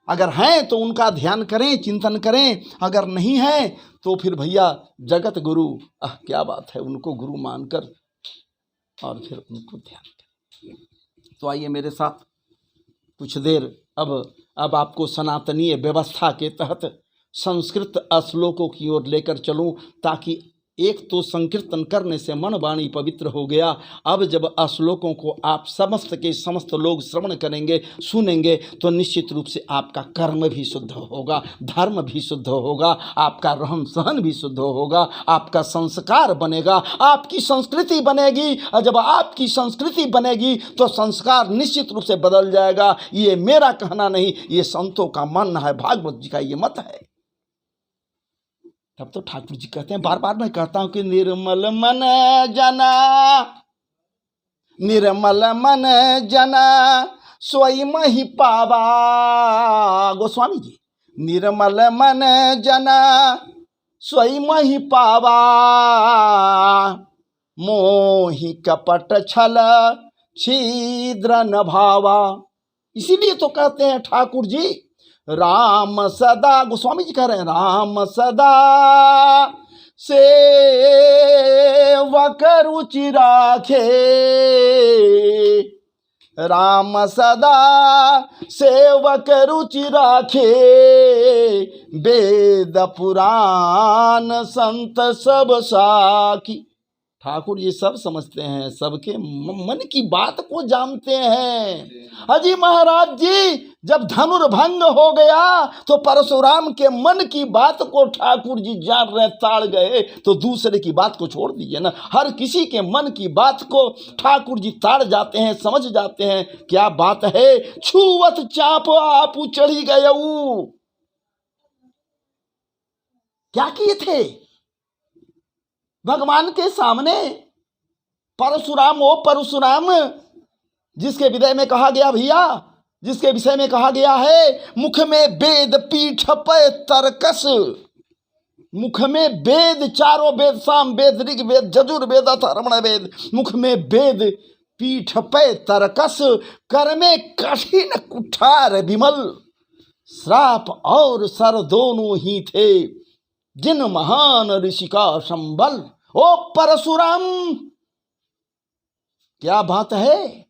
अगर हैं तो उनका ध्यान करें, चिंतन करें, अगर नहीं है तो फिर भैया जगत गुरु, क्या बात है, उनको गुरु मानकर और फिर उनको ध्यान करें। तो आइए मेरे साथ कुछ देर अब आपको सनातनीय व्यवस्था के तहत संस्कृत श्लोकों की ओर लेकर चलूं, ताकि एक तो संकीर्तन करने से मन वाणी पवित्र हो गया। अब जब श्लोकों को आप समस्त के समस्त लोग श्रवण करेंगे, सुनेंगे, तो निश्चित रूप से आपका कर्म भी शुद्ध होगा, धर्म भी शुद्ध होगा, आपका रहन सहन भी शुद्ध होगा, आपका संस्कार बनेगा, आपकी संस्कृति बनेगी। और जब आपकी संस्कृति बनेगी तो संस्कार निश्चित रूप से बदल जाएगा। ये मेरा कहना नहीं, ये संतों का मानना है, भागवत जी का ये मत है। तब तो ठाकुर जी कहते हैं, बार बार मैं कहता हूं कि निर्मल मन जना स्वयं ही पावा। गोस्वामी जी, निर्मल मन जना स्वयं ही पावा, मोहि कपट छल छिद्र न भावा। इसीलिए तो कहते हैं ठाकुर जी, राम सदा, गोस्वामी जी कह रहे हैं, राम सदा सेवक रुचि राखे, राम सदा सेवक रुचि राखे, वेद पुराण संत सब साखी। ठाकुर जी सब समझते हैं, सबके मन की बात को जानते हैं। अजी महाराज जी, जब धनुर्भंग हो गया तो परशुराम के मन की बात को ठाकुर जी जान रहे, ताड़ गए, तो दूसरे की बात को छोड़ दीजिए ना। हर किसी के मन की बात को ठाकुर जी ताड़ जाते हैं, समझ जाते हैं। क्या बात है, छुवत चाप आप चढ़ी गए। क्या किए थे भगवान के सामने? परशुराम, ओ परशुराम, जिसके विषय में कहा गया भैया, जिसके विषय में कहा गया है, मुख में वेद पीठ पे तरकस। मुख में वेद, चारों वेद, साम वेद, ऋग वेद, यजुर्वेद, अथर्वण वेद, मुख में वेद, पीठ पे तरकस, कर में कठिन कुठार विमल, श्राप और सर दोनों ही थे, जिन महान ऋषि का संबल। ओ परशुराम, क्या बात है।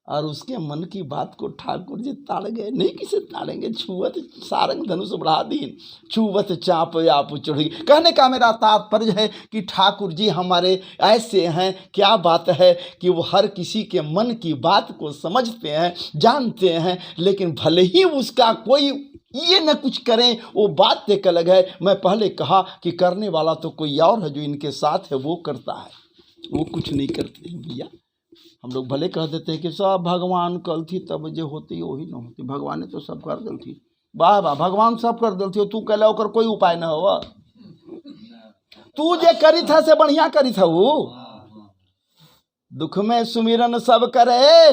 और उसके मन की बात को ठाकुर जी ताड़ गए। नहीं किसे ताड़ेंगे, छुवत सारंग धनुष बढ़ा दीन, छुवत चाप आप चढ़ी। कहने का मेरा तात्पर्य है कि ठाकुर जी हमारे ऐसे हैं, क्या बात है कि वो हर किसी के मन की बात को समझते हैं, जानते हैं, लेकिन भले ही उसका कोई ये न कुछ करें, वो बात एक अलग है। मैं पहले कहा कि करने वाला तो कोई और है, जो इनके साथ है वो करता है, वो कुछ नहीं करते हैं भैया। हम लोग भले कह देते हैं कि सब भगवान कल थी तब जो होती वही न होती, भगवान ने तो सब कर दिल थी। वाह वाह, भगवान सब कर दिल थी, तू कहला ओकर कोई उपाय न हो। तू जे करी था से बढ़िया करी था। वो दुख में सुमिरन सब करे।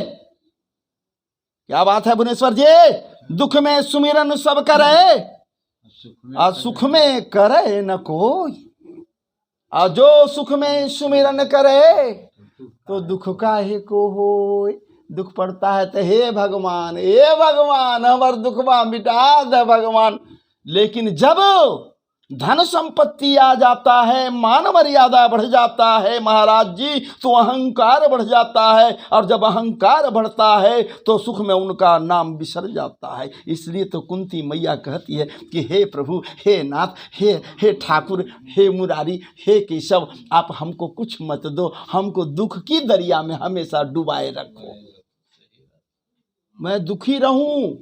क्या बात है भुवनेश्वर जी, दुख में सुमिरन सब करे, और सुख में करे न कोई। और जो सुख में सुमिरन करे तो दुख काहे को हो। दुख पड़ता है तो हे भगवान, हे भगवान हमार दुखवा मिटा दे भगवान। लेकिन जब धन संपत्ति आ जाता है, मान मर्यादा बढ़ जाता है महाराज जी, तो अहंकार बढ़ जाता है, और जब अहंकार बढ़ता है तो सुख में उनका नाम बिसर जाता है। इसलिए तो कुंती मैया कहती है कि हे प्रभु, हे नाथ, हे ठाकुर, हे मुरारी, हे केशव, आप हमको कुछ मत दो, हमको दुख की दरिया में हमेशा डुबाए रखो। मैं दुखी रहूं,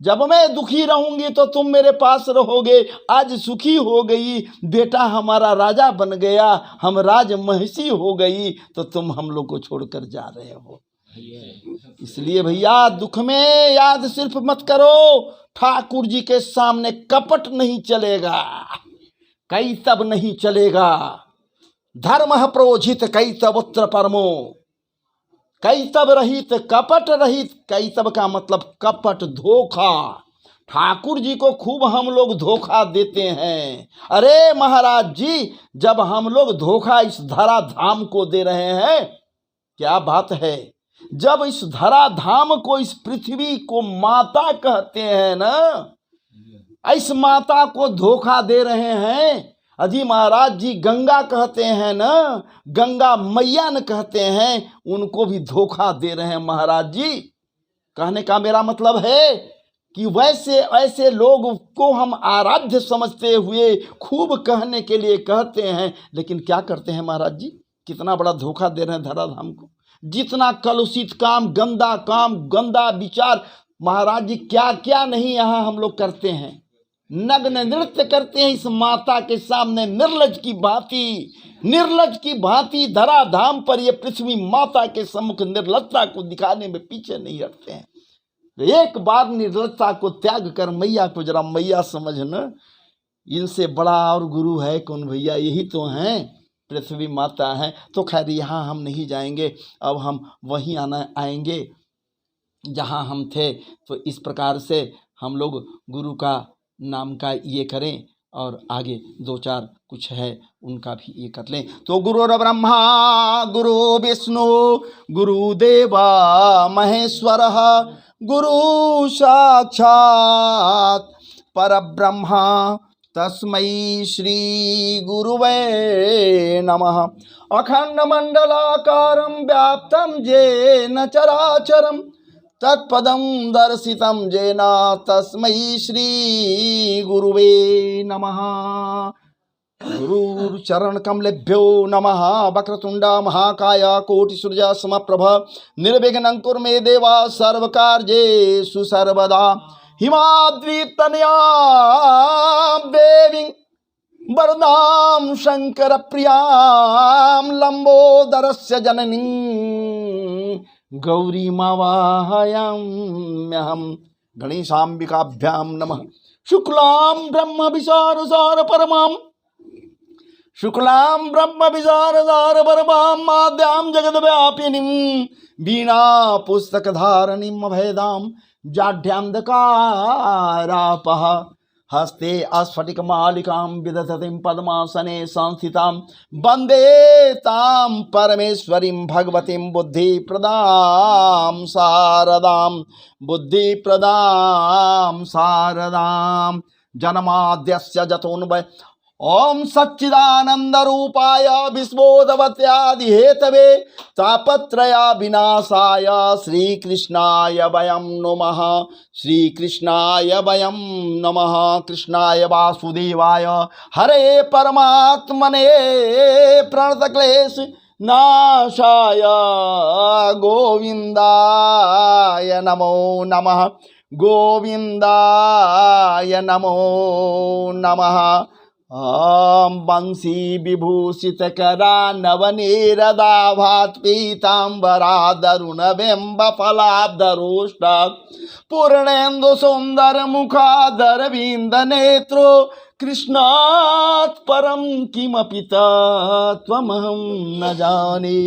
जब मैं दुखी रहूंगी तो तुम मेरे पास रहोगे। आज सुखी हो गई, बेटा हमारा राजा बन गया, हम राज महिषी हो गई, तो तुम हम लोग को छोड़कर जा रहे हो। इसलिए भैया दुख में याद सिर्फ मत करो, ठाकुर जी के सामने कपट नहीं चलेगा, कैतव नहीं चलेगा। धर्म प्रोजित कैतवोत्र परमो, कैतव रहित कपट रहित। कैतव का मतलब कपट, धोखा। ठाकुर जी को खूब हम लोग धोखा देते हैं। अरे महाराज जी, जब हम लोग धोखा इस धरा धाम को दे रहे हैं, क्या बात है। जब इस धरा धाम को, इस पृथ्वी को माता कहते हैं ना, इस माता को धोखा दे रहे हैं। अजी महाराज जी गंगा कहते हैं ना, गंगा मैया न कहते हैं, उनको भी धोखा दे रहे हैं महाराज जी। कहने का मेरा मतलब है कि वैसे ऐसे लोग को हम आराध्य समझते हुए खूब कहने के लिए कहते हैं, लेकिन क्या करते हैं महाराज जी, कितना बड़ा धोखा दे रहे हैं धराधाम को। जितना कलुषित काम, गंदा विचार, महाराज जी क्या क्या नहीं यहाँ हम लोग करते हैं। नग्न नृत्य करते हैं इस माता के सामने, निर्लज की भांति धराधाम पर ये पृथ्वी माता के सम्मुख निर्लजता को दिखाने में पीछे नहीं हटते हैं। एक बार निर्लजता को त्याग कर मैया को जरा मैया समझना, इनसे बड़ा और गुरु है कौन भैया, यही तो हैं, पृथ्वी माता है। तो खैर यहाँ हम नहीं जाएंगे, अब हम वहीं आएंगे जहाँ हम थे। तो इस प्रकार से हम लोग गुरु का नाम का ये करें और आगे दो चार कुछ है उनका भी ये कर लें। तो गुरुर ब्रह्मा गुरु विष्णु गुरुदेवा महेश्वरः गुरु साक्षात् परब्रह्मा तस्मै श्री गुरुवे नमः। अखंड मंडलाकारं व्याप्तं येन चराचरं तत्पदं दर्शितं येन तस्मै श्री गुरुवे नमः। गुरु चरण कमलेभ्यो नमः। वक्रतुंड महाकाय कोटि सूर्य समप्रभ निर्विघ्नं कुरु मे देवा सर्वकार्येषु सर्वदा। हिमाद्रितनयां देवीं वरदां शंकर प्रियां लंबोदरस्य जननीं गौरीमावाहयाम्यहं। गणेशाम्बिकाभ्यां नमः। शुक्लां ब्रह्म विशारदार परमां, शुक्लां ब्रह्म विशारदार परमां माद्यां जगद्व्यापिनीं वीणा पुस्तकधारणीं अभेदां जाढ्यान्धकारापः। हस्ते स्फटिकमालिकां विदधतीं पद्मासने संस्थितां वन्दे तां परमेश्वरीं भगवतीं बुद्धिप्रदां शारदां जन्माद्यस्य जतोऽन्वय ओम सच्चिदानंदरूपाय विश्वोदवत्यादिहेतवे तापत्रया विनाशाय श्रीकृष्णाय वयं नमः। श्रीकृष्णाय वयं नमः। कृष्णाय वासुदेवाय हरे परमात्मने प्रणतक्लेश नाशाय गोविन्दाय नमो नमः। गोविन्दाय नमो नमः। बंसी विभूषित करा नवनीरदाभात पीतांबरादरुण बिंब फलाब्धरोष्ट पूर्णेन्दु सुंदर मुखादर विंद नेत्रो कृष्णात् परम किमपि तत्त्वमहं न जाने।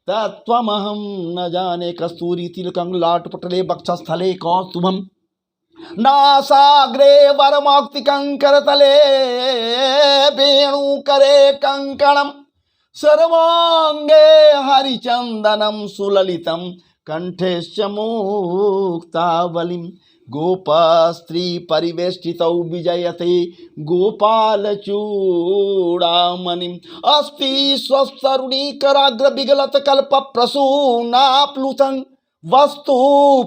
तत्त्वमहं न जाने। कस्तूरी तिलकं लाटपटले वक्षस्थले कौस्तुभम् नासाग्रे वरमौक्ति कंकरतले वेणुकरे कंकणं सर्वांगे हरिचंदनं सुललितं कंठेश्च मुक्तावलिं गोपस्त्री परिवेष्टितौ विजयते गोपालचूडामणिम् अस्ति स्वस्तरुणीकराग्र विगलत कल्प प्रसूनाप्लुतं वस्तु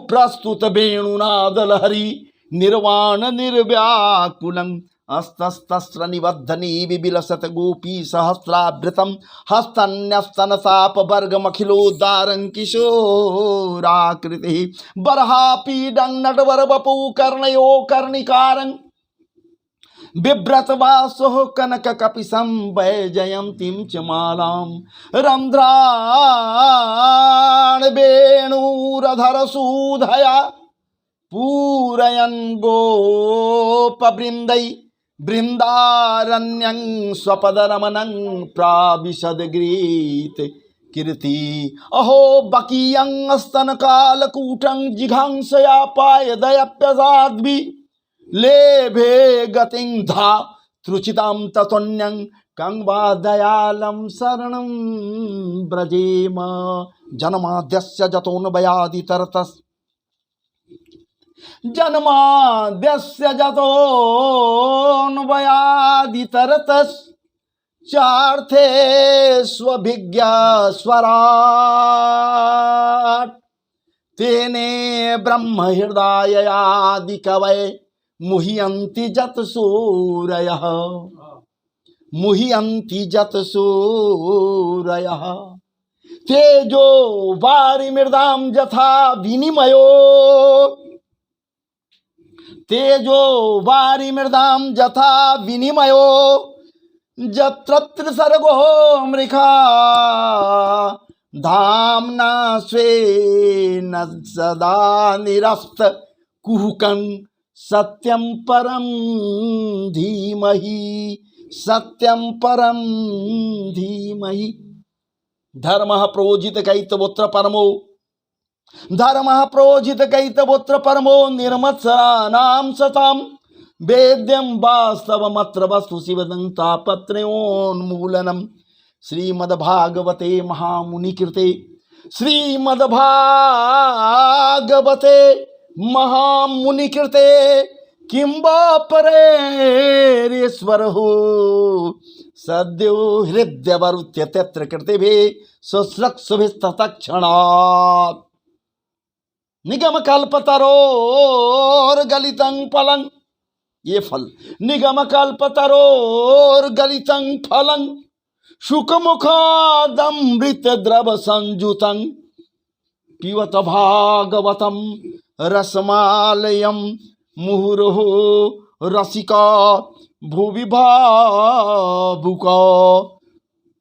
प्रस्तुत वेणुनादलहरी निर्वाण निर्व्याकुलं अस्तस्तस्र निबद्धनी विबिलसत गोपी सहस्रावृतं हस्तन्यस्तनसाप वर्गमखिलोद्धारं किशोराकृतिः बर्हापीडं नटवर वपु कर्णयो कर्णिकारं बिभ्रत वासो कनक कपिशं वैजयंतीं च मालां रंध्राण वेणुरधर सूधया पूरयन् गोपवृन्दै बृन्दारण्यं स्वपदरमणं प्राविशद्गीत कीर्ति अहो बकीयं स्तनकालकूटं जिघांसया पायदयप्यसाद्भि लेभे गतिं धा त्रुचितां ततोऽन्यं कं वा दयालं शरणं व्रजेम जन्माद्यस्य जतोऽन्वयादितरतस् जन्माद्यस्य जतोऽन्वयादितरतस् चार्थे स्वभिज्ञा स्वराट् तेने ब्रह्म हृदयादि कवये मुह्यन्ति जतसूरयः मुह्यन्ति जतसूरयः तेजो वारिमृदां यथा विनिमयो तेजो वारिमृदां यथा विनिमयो यत्र सर्गो मृखा धाम्ना स्वेन सदा निरस्त कुहुकं सत्यं परं धीमहि सत्यं परं धीमहि धर्मः प्रोजित कैतवोत्र परमो धर्मः प्रोजित कैतवोत्र परमो निर्मत्सराणां सतां वेद्यं वास्तवमत्र वस्तु शिवदं तापत्रयोन्मूलनं श्रीमद्भागवते महामुनिकृते श्रीमद्भागवते महामुनिकृते किं वा परेश्वरः सद्यो हृदयवरुत्य तत्र कृतेभे स्वस्रक्सुभिस्तत्क्षणात् निगमकल्पतरोर्गलितं फलं ये फल निगमकल्पतरोर्गलितं फलं शुकमुखादमृत द्रव संयुतं पिबत भागवतं रसमालयं मुहुर्मुहुः रसिका भुवि भावुका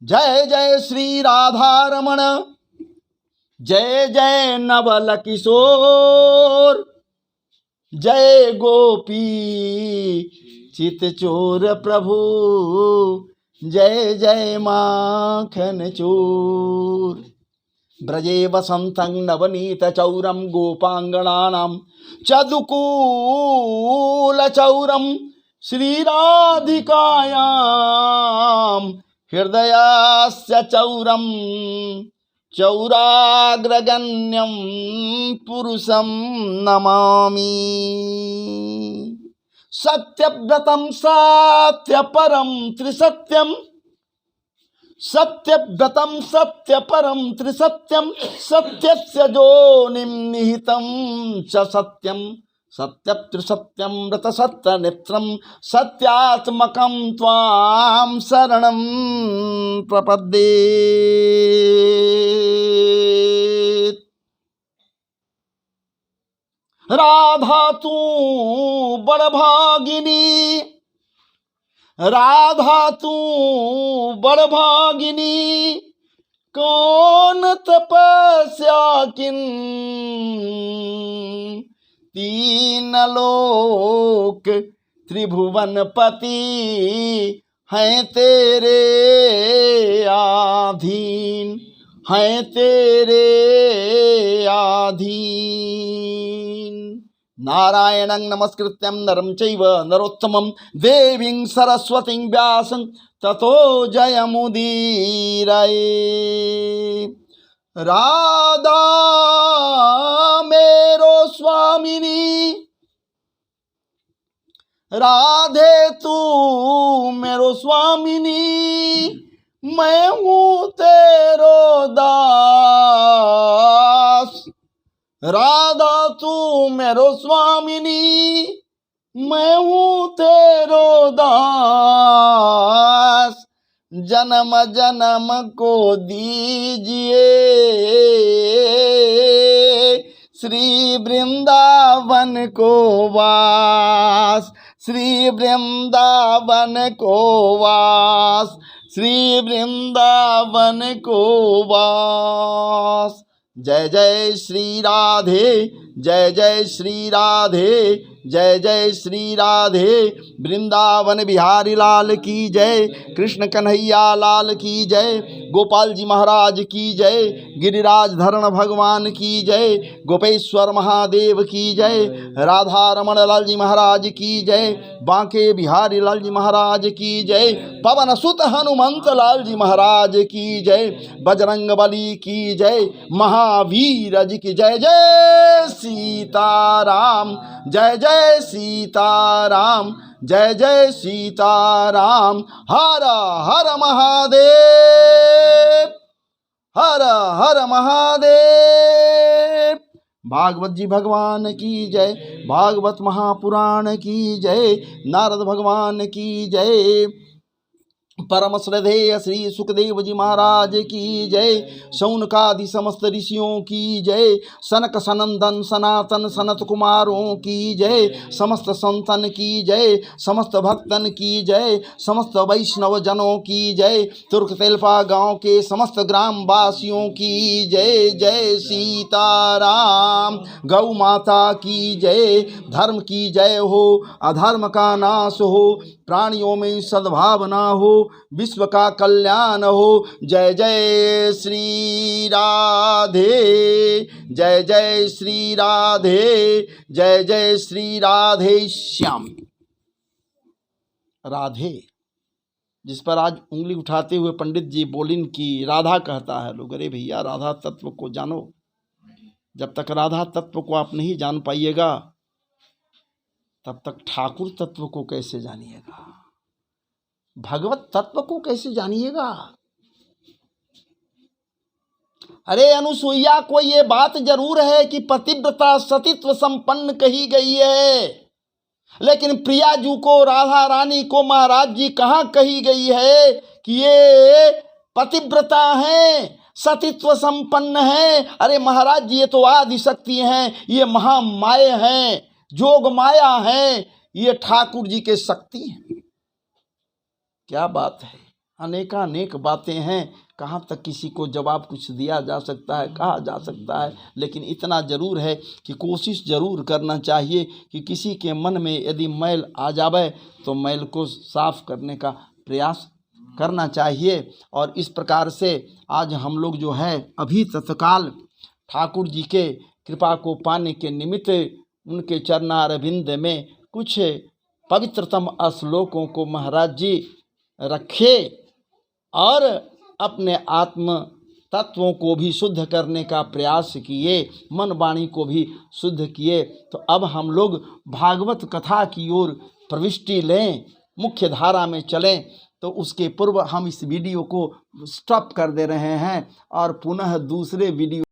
जय जय श्री राधारमण जय जय नवल किशोर जय गोपी चितचोर प्रभु जय जय माखन चोर ब्रजे वसन्तं नवनीत चौरम गोपांगणानां चदुकूलचौरम श्रीराधिकायां हृदयस्य चौरम चौराग्रगण्यं पुरुषं नमामि सत्यव्रतं सत्यपरं त्रिसत्यं सत्यव्रतं सत्यपरं त्रिसत्यं सत्यस्य जोनिं निहितं च सत्यं सत्यत्रिसत्यं व्रतसत्यनेत्रं सत्यात्मकं त्वां शरणं प्रपद्ये राधा तू बड़भागिनी राधा तू बड़भागिनी कौन तपस्या किन तीन लोक त्रिभुवन पति हैं तेरे आधीन हैं तेरे आधीन नारायणं नमस्कृत्यं नरं चैव नरोत्तमं देवीं सरस्वतीं व्यासं ततो जयमुदीरये राधा मेरो स्वामिनी राधे तू मेरो स्वामिनी मैं हूँ तेरो दास राधा तू मेरो स्वामिनी मैं हूँ तेरो दास जन्म जन्म को दीजिए श्री वृंदावन को वास श्री वृंदावन को वास, श्री वृंदावन को वास। जय जय श्री राधे, जय जय श्री राधे, जय जय श्री राधे। वृंदावन बिहारी लाल की जय, कृष्ण कन्हैया लाल की जय, गोपाल जी महाराज की जय, गिरिराज धरण भगवान की जय, गोपेश्वर महादेव की जय, राधा रमण लाल जी महाराज की जय, बांके बिहारी लाल जी महाराज की जय, पवन सुत हनुमंत लाल जी महाराज की जय, बजरंग बली की जय, महावीर जी की जय। जय सीताराम, जय जय सीताराम, जय जय सीताराम। हर हर महादेव, हर हर महादेव। भागवत जी भगवान की जय, भागवत महापुराण की जय, नारद भगवान की जय, परम श्रद्धेय श्री सुखदेव जी महाराज की जय, शौनकादि समस्त ऋषियों की जय, सनक सनंदन सनातन सनत कुमारों की जय, समस्त संतन की जय, समस्त भक्तन की जय, समस्त वैष्णव जनों की जय, तुर्क तेलपा गांव के समस्त ग्राम वासियों की जय। जय सीताराम। गौ माता की जय, धर्म की जय हो, अधर्म का नाश हो, प्राणियों में सद्भावना हो, विश्व का कल्याण हो। जय जय श्री राधे, जय जय श्री राधे, जय जय श्री राधे श्याम। राधे जिस पर आज उंगली उठाते हुए पंडित जी बोलिन की राधा कहता है लोग। अरे भैया, राधा तत्व को जानो। जब तक राधा तत्व को आप नहीं जान पाइएगा तब तक ठाकुर तत्व को कैसे जानिएगा, भगवत तत्व को कैसे जानिएगा। अरे अनुसुईया को ये बात जरूर है कि पतिव्रता सतीत्व संपन्न कही गई है, लेकिन प्रियाजू को, राधा रानी को महाराज जी कहाँ कही गई है कि ये पतिव्रता हैं, सतीत्व संपन्न है। अरे महाराज जी, ये तो आदि शक्ति हैं, ये महामाय हैं, जोग माया है, ये ठाकुर जी के शक्ति हैं। क्या बात है, अनेकानेक बातें हैं, कहाँ तक किसी को जवाब कुछ दिया जा सकता है, कहा जा सकता है। लेकिन इतना ज़रूर है कि कोशिश ज़रूर करना चाहिए कि किसी के मन में यदि मैल आ जावे तो मैल को साफ करने का प्रयास करना चाहिए। और इस प्रकार से आज हम लोग जो है अभी तत्काल ठाकुर जी के कृपा को पाने के निमित्त उनके चरणारविंद में कुछ पवित्रतम श्लोकों को महाराज जी रखे और अपने आत्म तत्वों को भी शुद्ध करने का प्रयास किए, मन वाणी को भी शुद्ध किए। तो अब हम लोग भागवत कथा की ओर प्रविष्टि लें, मुख्य धारा में चलें। तो उसके पूर्व हम इस वीडियो को स्टॉप कर दे रहे हैं और पुनः दूसरे वीडियो